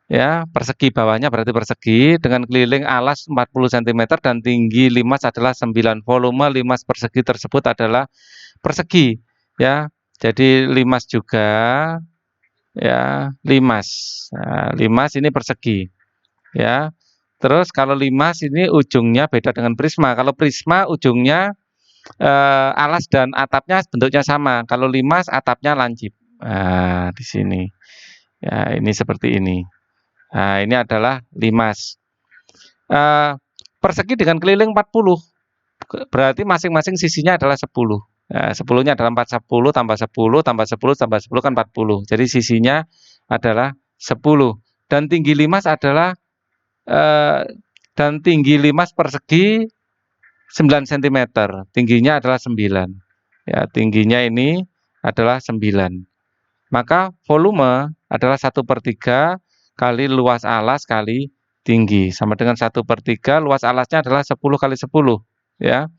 Ya, persegi bawahnya berarti persegi dengan keliling alas 40 cm dan tinggi limas adalah 9. Volume limas persegi tersebut adalah persegi ya. Jadi limas juga ya, limas. Nah, limas ini persegi ya. Terus kalau limas ini ujungnya beda dengan prisma. Kalau prisma ujungnya alas dan atapnya bentuknya sama. Kalau limas atapnya lancip. Nah, di sini. Ya, ini seperti ini. Nah, ini adalah limas. Persegi dengan keliling 40. Berarti masing-masing sisinya adalah 10. Nah, 10-nya adalah 40 tambah 10 tambah 10 tambah 10 kan 40. Jadi sisinya adalah 10. Dan tinggi limas adalah dan tinggi limas persegi 9 cm. Tingginya adalah 9. Ya, tingginya ini adalah 9. Maka volume adalah 1/3 kali luas alas kali tinggi. Sama dengan 1/3 luas alasnya adalah 10 kali 10. Ya.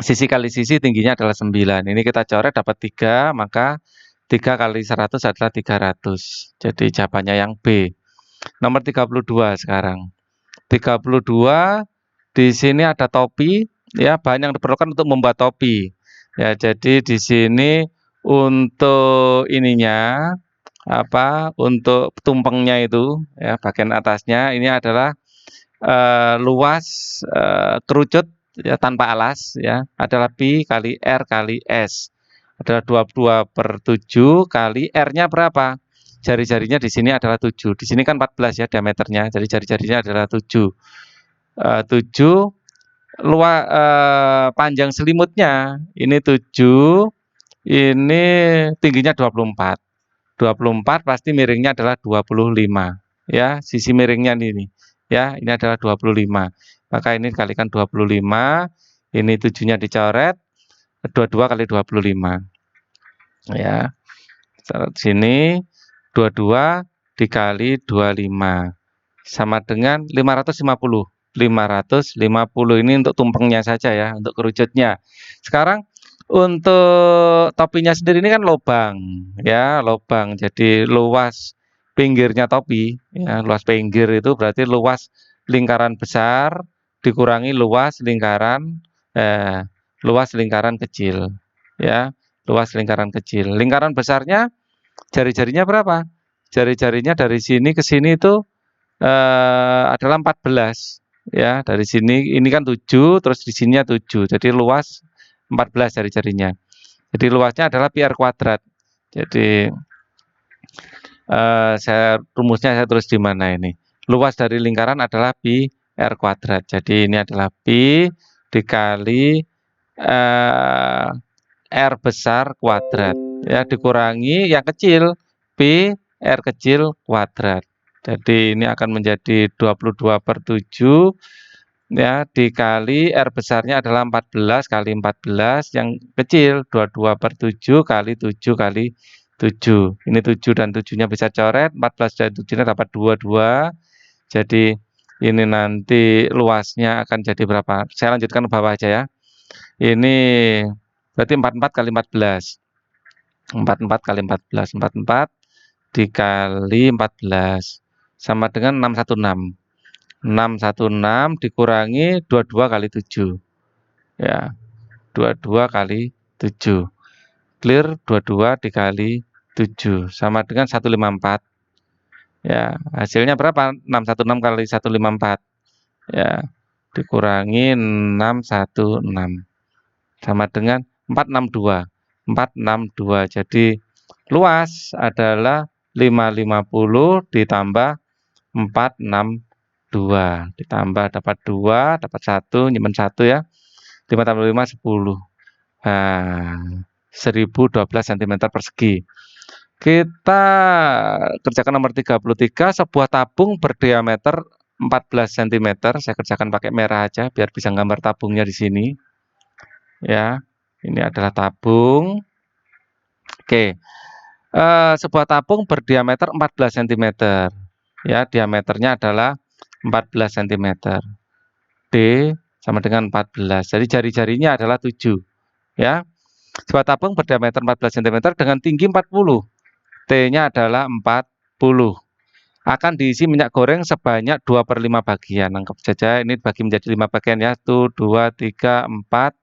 Sisi kali sisi tingginya adalah 9. Ini kita coret dapat 3, maka 3 kali 100 adalah 300. Jadi jawabannya yang B. Nomor 32 sekarang. 32 di sini ada topi, ya, bahan yang diperlukan untuk membuat topi. Ya, jadi di sini untuk ininya untuk tumpengnya itu, ya, bagian atasnya ini adalah luas kerucut, ya, tanpa alas, ya, adalah pi kali r kali s. Adalah 22/7 kali r-nya berapa? Jari-jarinya di sini adalah 7. Di sini kan 14 ya diameternya. Jadi jari-jarinya adalah 7. 7 panjang selimutnya ini 7, ini tingginya 24. 24 pasti miringnya adalah 25, ya, sisi miringnya ini, ya, ini adalah 25. Maka ini dikalikan 25, ini 7-nya dicoret, 22 kali 25. Ya. Sini 22 dikali 25 sama dengan 550. 550 ini untuk tumpengnya saja ya, untuk kerucutnya. Sekarang untuk topinya sendiri ini kan lubang, ya, lubang. Jadi luas pinggirnya topi, ya, luas pinggir itu berarti luas lingkaran besar dikurangi luas lingkaran kecil, ya, luas lingkaran kecil. Lingkaran besarnya jari-jarinya berapa? Jari-jarinya dari sini ke sini itu adalah 14, ya, dari sini ini kan 7, terus di sininya 7, jadi luas 14 jari-jarinya. Jadi luasnya adalah pi r kuadrat. Jadi rumusnya saya tulis di mana ini? Luas dari lingkaran adalah pi r kuadrat. Jadi ini adalah pi dikali r besar kuadrat, ya, dikurangi yang kecil pi r kecil kuadrat. Jadi ini akan menjadi 22/7, ya, dikali R besarnya adalah 14 kali 14, yang kecil 22/7 kali 7 kali 7. Ini 7 dan 7-nya bisa coret, 14 dan 7-nya dapat 22. Jadi ini nanti luasnya akan jadi berapa? Saya lanjutkan ke bawah aja ya. Ini berarti 44 kali 14. 44 kali 14, 44 dikali 14 sama dengan 616. 616 dikurangi 22 kali 7. Ya, 22 kali 7. Clear, 22 dikali 7 sama dengan 154. Ya, hasilnya berapa? 616 kali 154. Ya, dikurangi 616 sama dengan 462. 462. Jadi luas adalah 550 ditambah 462, ditambah dapat 2, dapat 1, nyimpen 1 ya. 5 tambah 5 10. Nah, 1012 cm persegi. Kita kerjakan nomor 33, sebuah tabung berdiameter 14 cm. Saya kerjakan pakai merah aja biar bisa gambar tabungnya di sini. Ya, ini adalah tabung. Oke. Sebuah tabung berdiameter 14 cm. Ya, diameternya adalah 14 cm. D sama dengan 14. Jadi jari-jarinya adalah 7. Ya. Sebuah tabung berdiameter 14 cm dengan tinggi 40. T-nya adalah 40. Akan diisi minyak goreng sebanyak 2/5 bagian. Anggap saja ini bagi menjadi 5 bagian ya. 1, 2, 3, 4.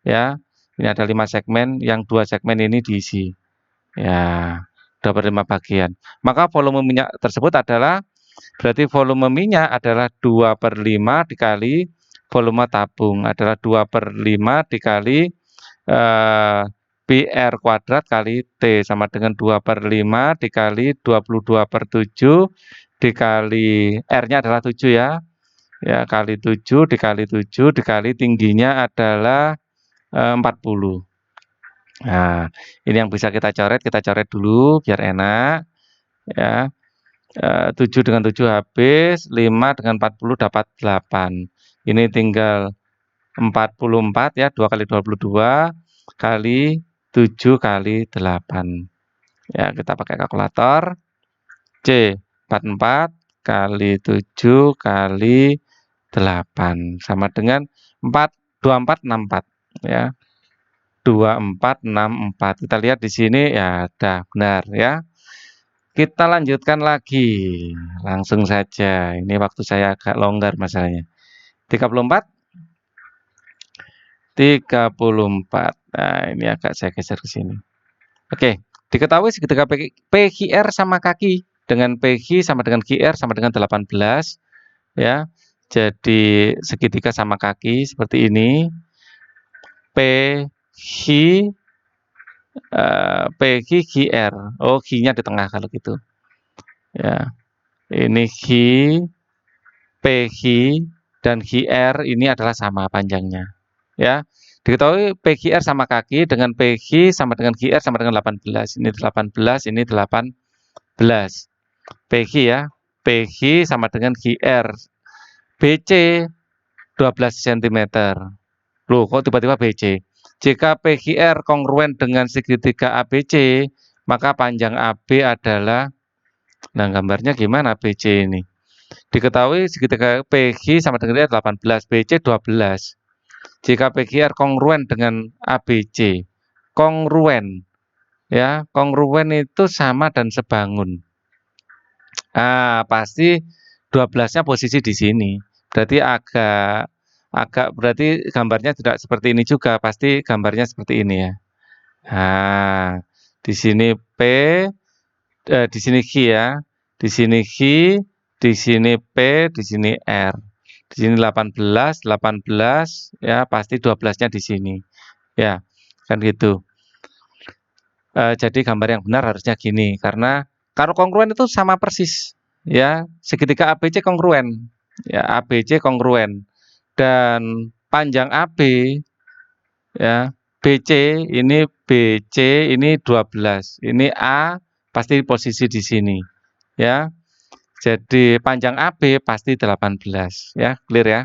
Ya. Ini ada 5 segmen, yang 2 segmen ini diisi. Ya, 2/5 bagian. Maka volume minyak tersebut adalah Berarti volume minyak adalah 2/5 dikali volume tabung adalah 2/5 dikali PR kuadrat kali T sama dengan 2/5 dikali 22/7 dikali R-nya adalah 7 ya. Ya, kali 7 dikali 7 dikali tingginya adalah 40. Nah, ini yang bisa kita coret dulu biar enak ya. 7 dengan 7 habis, 5 dengan 40 dapat 8. Ini tinggal 44 ya, 2 kali 22 kali 7 kali 8. Ya, kita pakai kalkulator. C, 44 kali 7 kali 8 sama dengan 2464 ya. 2464. Kita lihat di sini ya, udah benar ya. Kita lanjutkan lagi. Langsung saja. Ini waktu saya agak longgar masalahnya. 34. 34. Nah, ini agak saya geser ke sini. Oke, diketahui segitiga PQR sama kaki dengan PQ sama dengan QR sama dengan 18 ya. Jadi segitiga sama kaki seperti ini. PQ PQ QR. Oh, Q-nya di tengah kalau gitu. Ya. Ini Q, PQ dan QR ini adalah sama panjangnya. Ya. Diketahui PQR sama kaki dengan PQ sama dengan QR sama dengan 18. Ini 18, ini 18. PQ ya. PQ sama dengan QR. BC 12 cm. Loh, kok tiba-tiba BC? Jika PQR kongruen dengan segitiga ABC, maka panjang AB adalah, nah gambarnya gimana BC ini? Diketahui segitiga PQ sama dengan 18, BC 12. Jika PQR kongruen dengan ABC, kongruen ya, kongruen itu sama dan sebangun. Pasti 12-nya posisi di sini. Berarti agak berarti gambarnya tidak seperti ini juga, pasti gambarnya seperti ini ya. Di sini P, di sini Q ya, di sini Q, di sini P, di sini R. Di sini 18 ya, pasti 12-nya di sini. Ya, kan gitu. Jadi gambar yang benar harusnya gini, karena kalau kongruen itu sama persis ya, segitiga ABC kongruen. Ya, ABC kongruen. Dan panjang AB ya, BC ini 12. Ini A pasti posisi di sini ya. Jadi panjang AB pasti 18 ya, clear ya.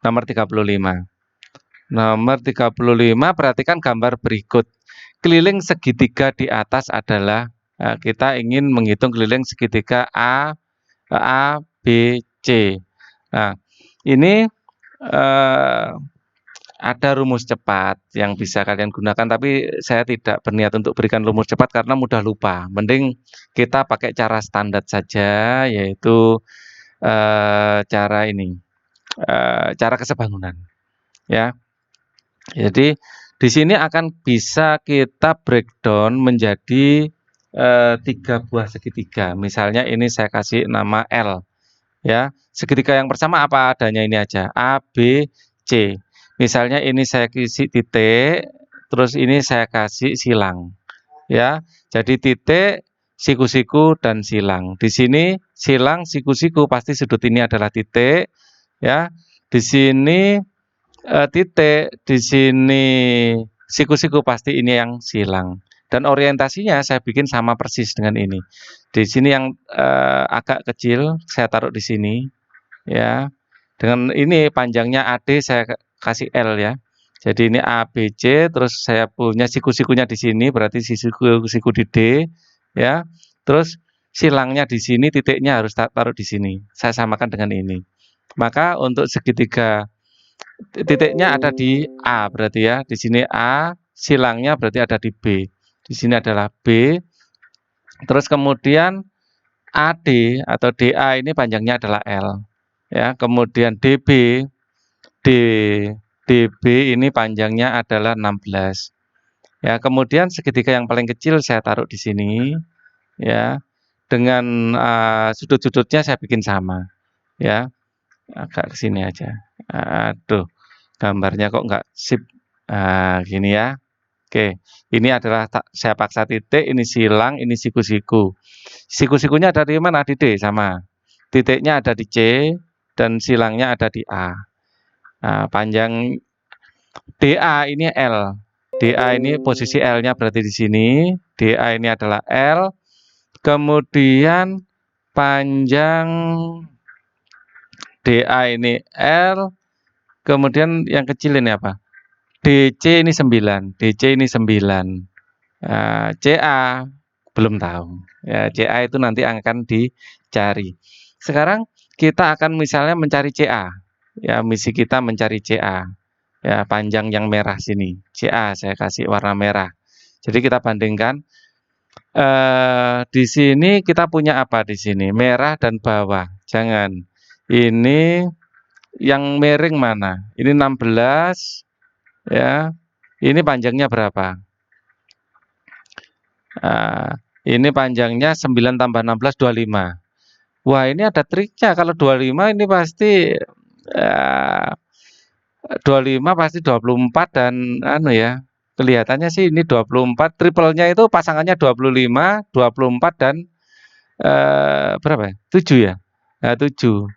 Nomor 35. Nomor 35, perhatikan gambar berikut. Keliling segitiga di atas adalah kita ingin menghitung keliling segitiga A, B, C. Nah, ini ada rumus cepat yang bisa kalian gunakan, tapi saya tidak berniat untuk berikan rumus cepat karena mudah lupa. Mending kita pakai cara standar saja, yaitu cara ini, cara kesebangunan. Ya, jadi di sini akan bisa kita breakdown menjadi 3 buah segitiga. Misalnya ini saya kasih nama L. Ya, segitiga yang pertama apa adanya ini aja, A, B, C. Misalnya ini saya kasih titik, terus ini saya kasih silang. Ya, jadi titik, siku-siku dan silang. Di sini silang, siku-siku pasti sudut ini adalah titik. Ya, di sini titik, di sini siku-siku pasti ini yang silang. Dan orientasinya saya bikin sama persis dengan ini. Di sini yang agak kecil saya taruh di sini. Ya, dengan ini panjangnya AD saya kasih L ya. Jadi ini ABC, terus saya punya siku-sikunya di sini, berarti siku di D, ya. Terus silangnya di sini, titiknya harus taruh di sini. Saya samakan dengan ini. Maka untuk segitiga titiknya ada di A, berarti ya. Di sini A, silangnya berarti ada di B. Di sini adalah B. Terus kemudian AD atau DA ini panjangnya adalah L. Ya, kemudian DB ini panjangnya adalah 16. Ya, kemudian segitiga yang paling kecil saya taruh di sini. Ya, dengan sudut-sudutnya saya bikin sama, ya. Agak ke sini aja. Aduh, gambarnya kok nggak sip. Gini ya. Oke, ini adalah saya paksa titik, ini silang, ini siku-siku. Siku-sikunya ada di mana? Di D, sama. Titiknya ada di C, dan silangnya ada di A. Panjang DA ini L. DA ini posisi L-nya berarti di sini. DA ini adalah L. Kemudian panjang DA ini L. Kemudian yang kecil ini apa? DC ini 9. DC ini 9. CA belum tahu. Ya, CA itu nanti akan dicari. Sekarang kita akan misalnya mencari CA. Ya, misi kita mencari CA. Ya, panjang yang merah sini. CA saya kasih warna merah. Jadi kita bandingkan. Di sini kita punya apa di sini? Merah dan bawah. Jangan. Ini yang miring mana? Ini 16. Ya. Ini panjangnya berapa? Ini panjangnya 9 tambah 16, 25. Wah, ini ada triknya. Kalau 25 ini pasti 25 pasti 24 dan kelihatannya sih ini 24. Triple-nya itu pasangannya 25, 24 dan berapa ya? 7 ya? 7.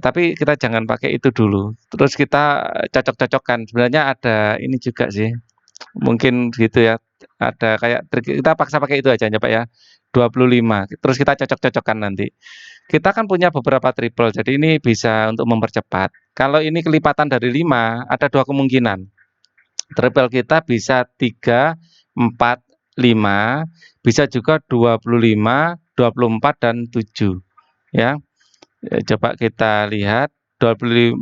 Tapi kita jangan pakai itu dulu. Terus kita cocok-cocokkan. Sebenarnya ada ini juga sih. Mungkin gitu ya. Ada kayak trik, kita paksa pakai itu aja Pak ya. 25. Terus kita cocok-cocokkan nanti. Kita kan punya beberapa triple. Jadi ini bisa untuk mempercepat. Kalau ini kelipatan dari 5, ada 2 kemungkinan. Triple kita bisa 3, 4, 5, bisa juga 25, 24 dan 7. Ya. Coba kita lihat 24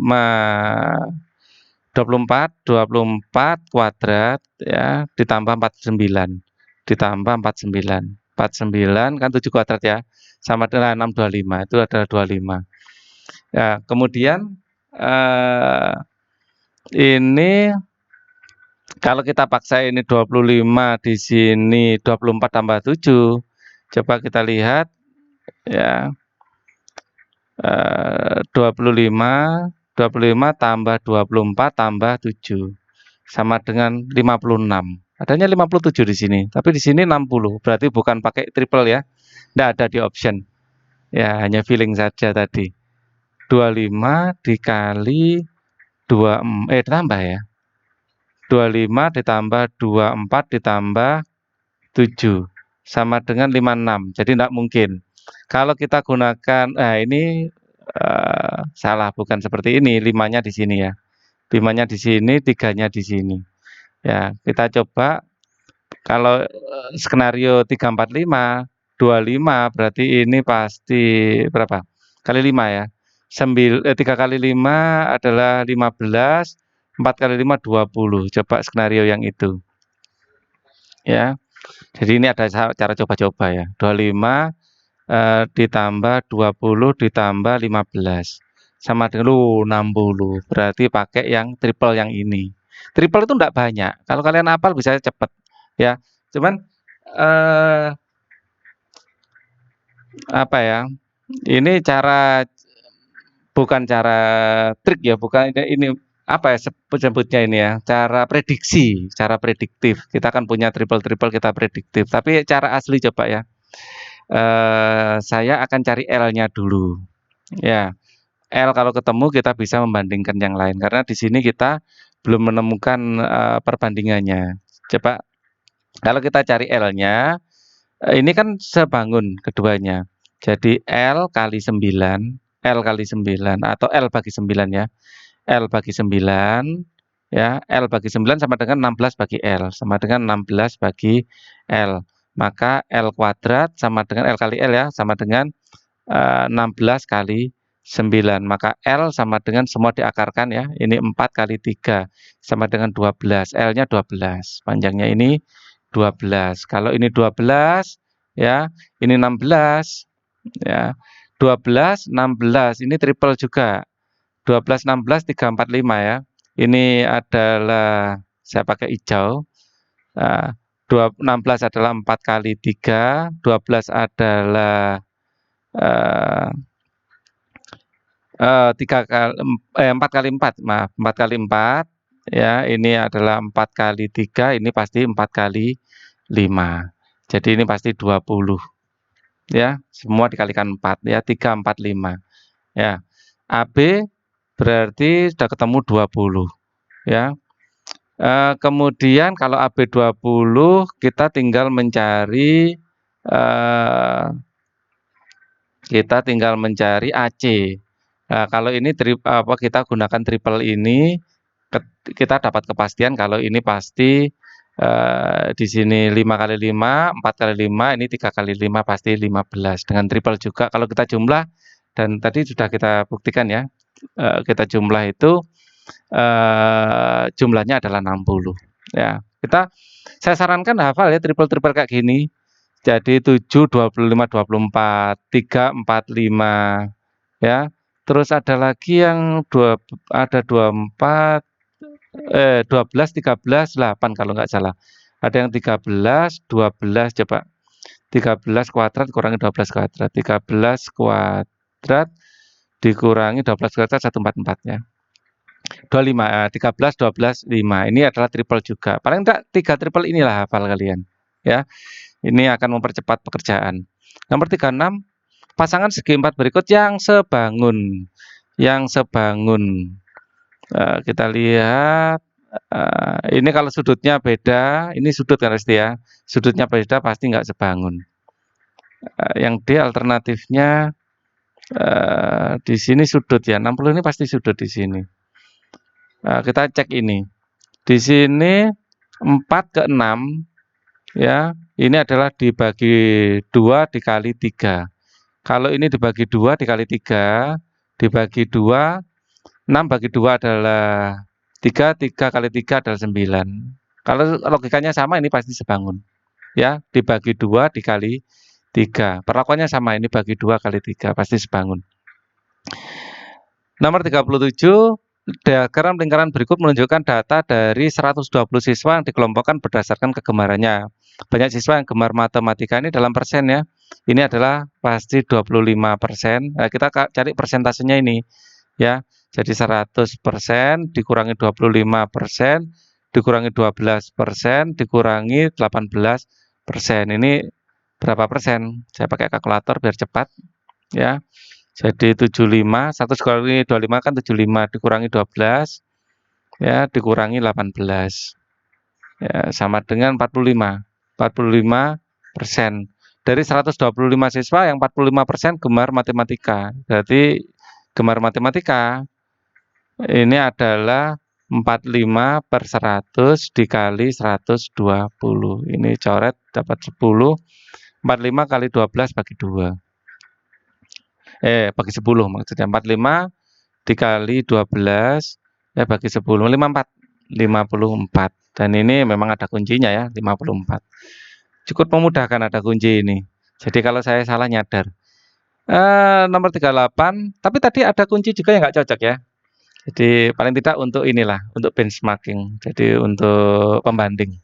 kuadrat ya ditambah 49 ditambah 49 kan 7 kuadrat ya sama dengan 625 itu adalah 25 ya. Kemudian ini kalau kita paksa ini 25 di sini 24 tambah 7, coba kita lihat ya. 25 tambah 24 tambah 7 sama dengan 56. Adanya 57 di sini, tapi di sini 60. Berarti bukan pakai triple ya. Tidak ada di option. Ya, hanya feeling saja tadi. 25 dikali 2 tambah ya. 25 ditambah 24 ditambah 7 sama dengan 56. Jadi tidak mungkin. Kalau kita gunakan, ini salah, bukan seperti ini. 5-nya di sini ya. 5-nya di sini, 3-nya di sini. Ya, kita coba kalau skenario 3, 4, 5, 25 berarti ini pasti berapa? Kali 5 ya. 3 kali 5 adalah 15, 4 kali 5 20. Coba skenario yang itu. Ya. Jadi ini ada cara coba-coba ya. 25 ditambah 20 ditambah 15 sama dengan 60. Berarti pakai yang triple yang ini. Triple itu enggak banyak. Kalau kalian hafal bisa cepat ya. Cuman apa ya? Ini bukan cara trik ya, bukan ini apa ya sebutnya ini ya, cara prediksi, cara prediktif. Kita kan punya triple kita prediktif. Tapi cara asli coba ya. Saya akan cari L-nya dulu. Ya, L kalau ketemu kita bisa membandingkan yang lain karena di sini kita belum menemukan perbandingannya. Coba kalau kita cari L-nya, ini kan sebangun keduanya. Jadi L kali 9, L kali 9 atau L bagi 9 ya. L bagi 9 ya, L bagi 9 sama dengan 16 bagi L, sama dengan 16 bagi L. Maka L kuadrat sama dengan L kali L ya, sama dengan 16 kali 9. Maka L sama dengan semua diakarkan ya. Ini 4 kali 3 sama dengan 12. L-nya 12. Panjangnya ini 12. Kalau ini 12 ya, ini 16 ya. 12, 16. Ini triple juga. 12, 16, 3, 4, 5 ya. Ini adalah saya pakai hijau. 16 adalah 4 kali 3, 12 adalah 4 kali 4, maaf, 4 kali 4, ya, ini adalah 4 kali 3, ini pasti 4 kali 5. Jadi ini pasti 20, ya, semua dikalikan 4, ya, 3, 4, 5, ya. AB berarti sudah ketemu 20, ya. Kemudian kalau AB 20, kita tinggal mencari AC. Nah, kalau ini kita gunakan triple ini, kita dapat kepastian kalau ini pasti di sini 5 kali 5, 4 kali 5, ini 3 kali 5 pasti 15. Dengan triple juga kalau kita jumlah, dan tadi sudah kita buktikan ya, kita jumlah itu jumlahnya adalah 60. Ya, saya sarankan hafal ya triple kayak gini. Jadi 7, 25, 24, 3, 4, 5, ya. Terus ada lagi yang 24, 12, 13, 8 kalau nggak salah. Ada yang 13, 12, coba. 13 kuadrat kurangi 12 kuadrat. 13 kuadrat dikurangi 12 kuadrat 144 ya. 25, 13, 12, 5. Ini adalah triple juga. Paling enggak 3 triple inilah hafal kalian. Ya. Ini akan mempercepat pekerjaan. Nomor 36, pasangan segi 4 berikut yang sebangun. Kita lihat, ini kalau sudutnya beda, ini sudut kan pasti ya. Sudutnya beda pasti nggak sebangun. Yang D alternatifnya di sini sudut ya. 60 ini pasti sudut di sini. Kita cek ini. Di sini 4 ke 6, ya, ini adalah dibagi 2 dikali 3. Kalau ini dibagi 2 dikali 3, dibagi 2, 6 bagi 2 adalah 3, 3 kali 3 adalah 9. Kalau logikanya sama, ini pasti sebangun. Ya, dibagi 2 dikali 3. Perlakuannya sama, ini bagi 2 kali 3, pasti sebangun. Nomor 37, diagram lingkaran berikut menunjukkan data dari 120 siswa yang dikelompokkan berdasarkan kegemarannya. Banyak siswa yang gemar matematika ini dalam persen ya. Ini adalah pasti 25%. Nah, kita cari persentasenya ini ya. Jadi 100% dikurangi 25%, dikurangi 12%, dikurangi 18%. Ini berapa persen? Saya pakai kalkulator biar cepat ya. Jadi 75, 100 dikurangi 25 kan 75, dikurangi 12, ya, dikurangi 18. Ya, sama dengan 45. 45%. Dari 125 siswa yang 45% gemar matematika. Berarti gemar matematika ini adalah 45 per 100 dikali 120. Ini coret dapat 10. 45 kali 12 bagi 2. Bagi 10 maksudnya. 45 dikali 12 ya bagi 10, 54. Dan ini memang ada kuncinya ya, 54. Cukup memudahkan ada kunci ini. Jadi kalau saya salah nyadar. Nomor 38, tapi tadi ada kunci juga yang nggak cocok ya. Jadi paling tidak untuk inilah, untuk benchmarking. Jadi untuk pembanding.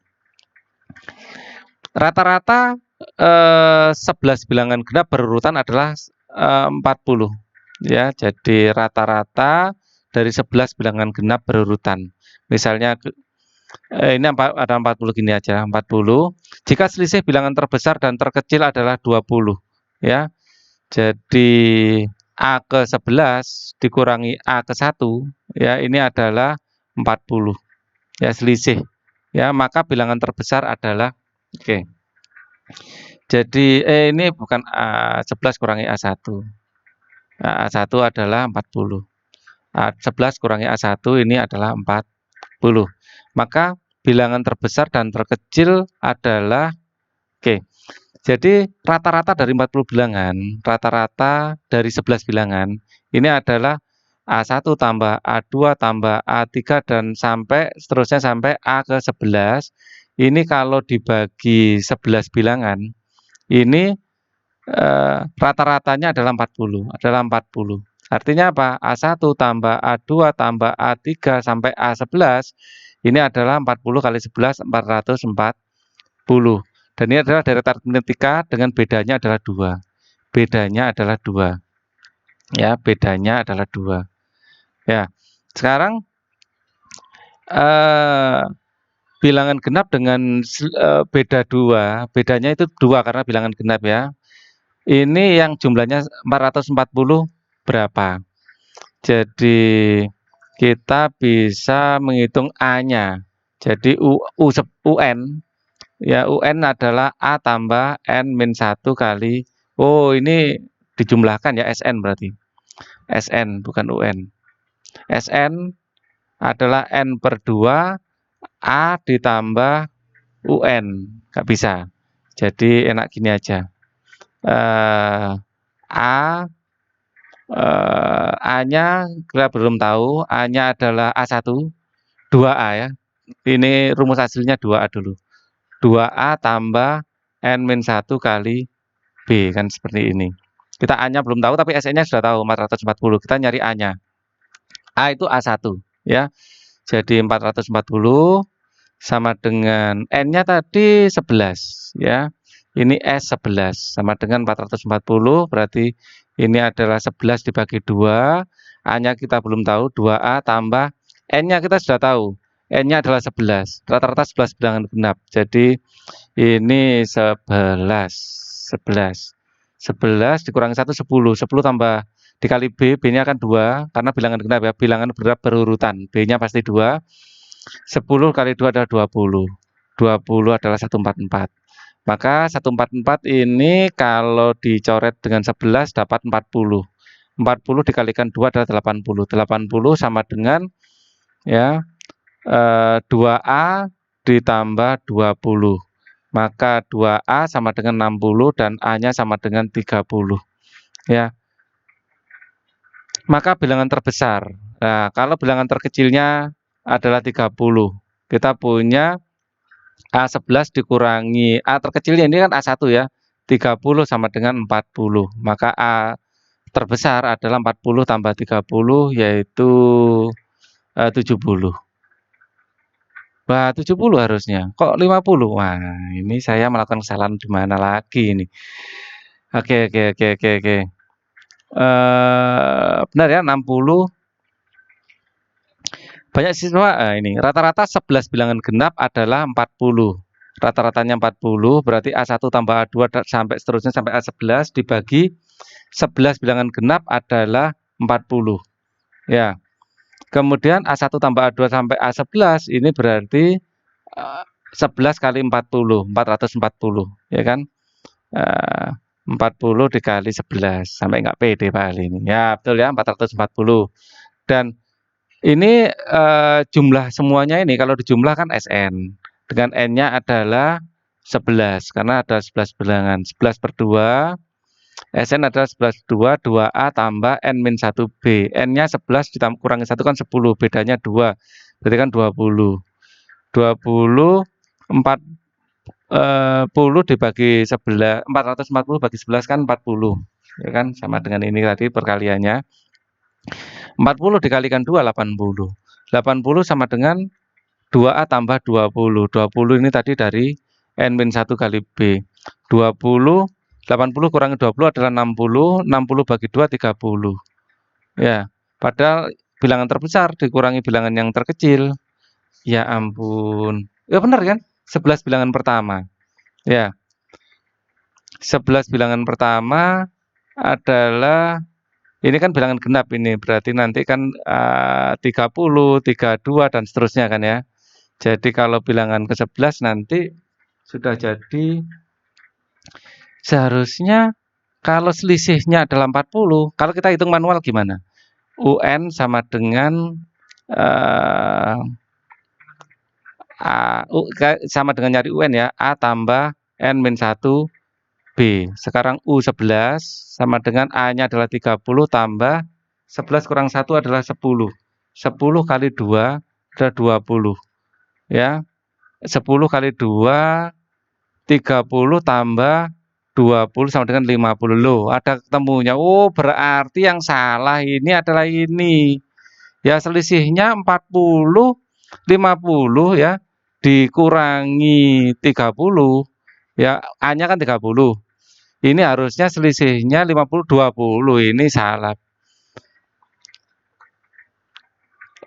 Rata-rata 11 bilangan genap berurutan adalah 40. Ya, jadi rata-rata dari 11 bilangan genap berurutan. Misalnya ini ada 40 gini aja, 40. Jika selisih bilangan terbesar dan terkecil adalah 20, ya. Jadi A ke 11 dikurangi A ke 1, ya, ini adalah 40. Ya, selisih. Ya, maka bilangan terbesar adalah oke. Jadi ini bukan A11 kurangi A1. A1 adalah 40. A11 kurangi A1 ini adalah 40. Maka bilangan terbesar dan terkecil adalah oke. Jadi rata-rata dari 40 bilangan, rata-rata dari 11 bilangan, ini adalah A1 tambah A2 tambah A3 dan sampai seterusnya sampai A ke 11. Ini kalau dibagi 11 bilangan, ini rata-ratanya adalah 40, Artinya apa? A1 tambah A2 tambah A3 sampai A11 ini adalah 40 kali 11, 440. Dan ini adalah deretan aritmetika dengan bedanya adalah 2. Bedanya adalah 2. Ya, bedanya adalah 2. Ya. Sekarang bilangan genap dengan beda 2. Bedanya itu 2 karena bilangan genap ya. Ini yang jumlahnya 440 berapa? Jadi kita bisa menghitung A-nya. Jadi UN ya, UN adalah A tambah N min 1 kali, oh ini dijumlahkan ya, SN berarti. SN bukan UN. SN adalah N per 2 A ditambah UN. Nggak bisa. Jadi enak gini aja. A-nya kita belum tahu. A-nya adalah A1. 2A ya. Ini rumus hasilnya 2A dulu. 2A tambah N min 1 kali B, kan seperti ini. Kita A-nya belum tahu, tapi SN-nya sudah tahu, 440. Kita nyari A-nya. A itu A1 ya. Jadi 440 sama dengan N-nya tadi 11 ya. Ini S11 sama dengan 440, berarti ini adalah 11 dibagi 2. A-nya kita belum tahu, 2A tambah N-nya kita sudah tahu. N-nya adalah 11. Rata-rata 11 bilangan genap. Jadi ini 11 dikurangi 1, 10. 10 tambah dikali B, B-nya kan 2, karena bilangan genap ya, bilangan berurutan. B-nya pasti 2. 10 kali 2 adalah 20. 20 adalah 144. Maka 144 ini kalau dicoret dengan 11 dapat 40. 40 dikalikan 2 adalah 80. 80 sama dengan ya 2A ditambah 20. Maka 2A sama dengan 60 dan A-nya sama dengan 30. Ya. Maka bilangan terbesar. Nah, kalau bilangan terkecilnya adalah 30. Kita punya A11 dikurangi A terkecilnya ini kan A1 ya. 30 sama dengan 40. Maka A terbesar adalah 40 tambah 30 yaitu 70. Wah, 70 harusnya. Kok 50? Wah, ini saya melakukan kesalahan di mana lagi ini? Oke. Benar ya, 60. Banyak siswa ini rata-rata 11 bilangan genap adalah 40. Rata-ratanya 40, berarti A1 tambah A2 sampai seterusnya sampai A11 dibagi 11 bilangan genap adalah 40. Ya. Kemudian A1 tambah A2 sampai A11 ini berarti 11 kali 40, 440, ya kan? 40 dikali 11, sampai nggak pede Pak Ali ini. Ya, betul ya, 440. Dan ini jumlah semuanya ini kalau dijumlahkan SN. Dengan N-nya adalah 11, karena ada 11 bilangan. 11 per 2, SN adalah 11 per 2, 2A tambah N min 1B. N-nya 11 kurangi 1 kan 10, bedanya 2. Berarti kan 20. 20, 40 dibagi 11, 440 bagi 11 kan 40. Ya kan, sama dengan ini tadi perkaliannya. 40 dikalikan 2, 80. 80 sama dengan 2A tambah 20. 20 ini tadi dari N min 1 kali B. 20, 80 kurangi 20 adalah 60. 60 bagi 2, 30. Ya, padahal bilangan terbesar dikurangi bilangan yang terkecil. Ya ampun. Ya benar kan? 11 bilangan pertama. Ya. 11 bilangan pertama adalah ini kan bilangan genap ini, berarti nanti kan 30, 32 dan seterusnya kan ya. Jadi kalau bilangan ke-11 nanti sudah jadi seharusnya kalau selisihnya adalah 40, kalau kita hitung manual gimana? UN sama dengan sama dengan nyari UN ya, A tambah N min 1 B. Sekarang U11 sama dengan A-nya adalah 30 tambah 11 kurang 1 adalah 10. 10 kali 2 adalah 20. Ya. 10 kali 2 30 tambah 20 sama dengan 50. Loh, ada ketemunya. Oh, berarti yang salah ini adalah ini. Ya, selisihnya 40 50 ya. dikurangi 30, ya A-nya kan 30. Ini harusnya selisihnya 50, 20. Ini salah.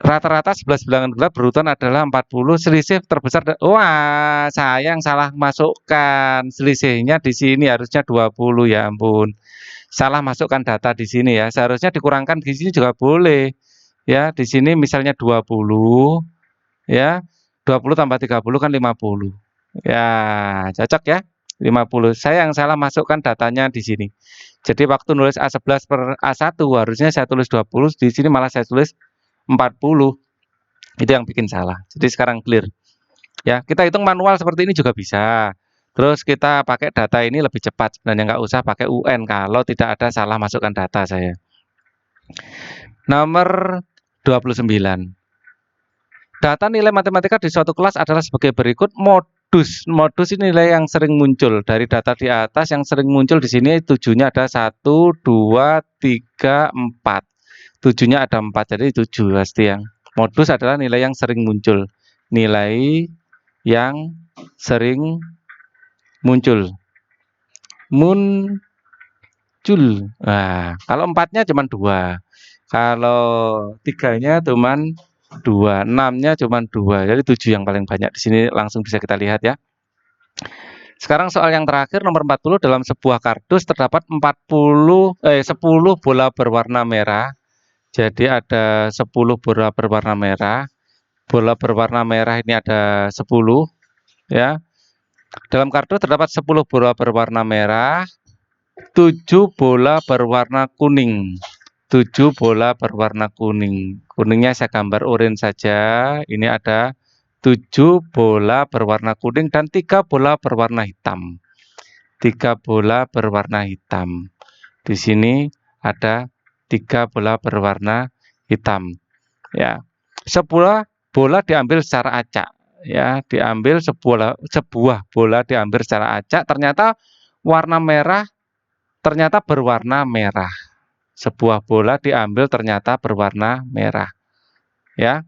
Rata-rata 11 bilangan gelap berurutan adalah 40, selisih terbesar. Wah, saya yang salah masukkan. Selisihnya di sini harusnya 20, ya ampun. Salah masukkan data di sini ya. Seharusnya dikurangkan di sini juga boleh. Ya, di sini misalnya 20, ya. 20 tambah 30 kan 50. Ya, cocok ya. 50. Saya yang salah masukkan datanya di sini. Jadi waktu nulis A11 per A1 harusnya saya tulis 20, di sini malah saya tulis 40. Itu yang bikin salah. Jadi sekarang clear. Ya, kita hitung manual seperti ini juga bisa. Terus kita pakai data ini lebih cepat sebenarnya, nggak usah pakai UN kalau tidak ada salah masukkan data saya. Nomor 29. Data nilai matematika di suatu kelas adalah sebagai berikut. Modus. Modus ini nilai yang sering muncul dari data di atas. Yang sering muncul di sini tujuhnya ada 1, 2, 3, 4. Tujuhnya ada 4, jadi 7 pasti yang. Modus adalah nilai yang sering muncul. Nilai yang sering muncul. Muncul. Nah, kalau 4-nya cuma 2. Kalau 3-nya cuma 2, 6-nya cuma 2. Jadi 7 yang paling banyak. Di sini langsung bisa kita lihat ya. Sekarang soal yang terakhir nomor 40. Dalam sebuah kardus terdapat 10 bola berwarna merah. Jadi ada 10 bola berwarna merah. Bola berwarna merah ini ada 10 ya. Dalam kardus terdapat 10 bola berwarna merah, 7 bola berwarna kuning. 7 bola berwarna kuning. Kuningnya saya gambar oranye saja. Ini ada 7 bola berwarna kuning dan 3 bola berwarna hitam. 3 bola berwarna hitam. Di sini ada 3 bola berwarna hitam. Ya. Sebuah bola diambil secara acak. Ya, diambil sebuah bola diambil secara acak, ternyata warna merah ternyata berwarna merah. Sebuah bola diambil ternyata berwarna merah. Ya.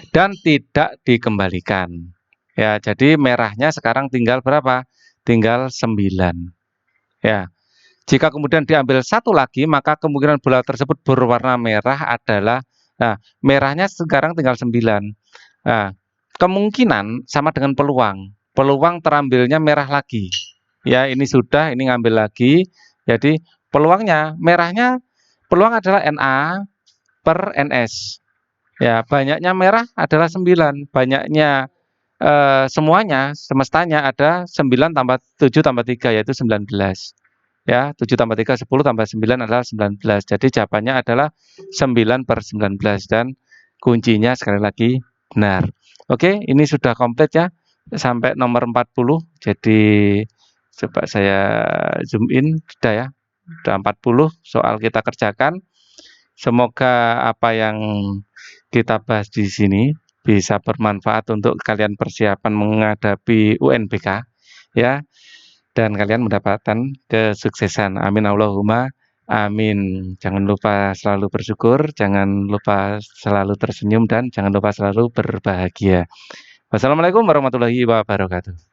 Dan tidak dikembalikan. Ya, jadi merahnya sekarang tinggal berapa? Tinggal 9. Ya. Jika kemudian diambil satu lagi, maka kemungkinan bola tersebut berwarna merah adalah, nah, merahnya sekarang tinggal 9. Nah, kemungkinan sama dengan peluang. Peluang terambilnya merah lagi. Ya, ini sudah, ini ngambil lagi. Jadi peluangnya, merahnya, peluang adalah NA per NS. Ya, banyaknya merah adalah 9. Banyaknya semuanya, semestanya ada 9 tambah 7 tambah 3, yaitu 19. Ya, 7 tambah 3, 10 tambah 9 adalah 19. Jadi jawabannya adalah 9 per 19. Dan kuncinya sekali lagi benar. Oke, ini sudah komplit ya. Sampai nomor 40. Jadi coba saya zoom in. Sudah ya. Sudah 40 soal kita kerjakan. Semoga apa yang kita bahas di sini bisa bermanfaat untuk kalian persiapan menghadapi UNBK. Ya. Dan kalian mendapatkan kesuksesan. Amin Allahumma amin. Jangan lupa selalu bersyukur, jangan lupa selalu tersenyum, dan jangan lupa selalu berbahagia. Wassalamualaikum warahmatullahi wabarakatuh.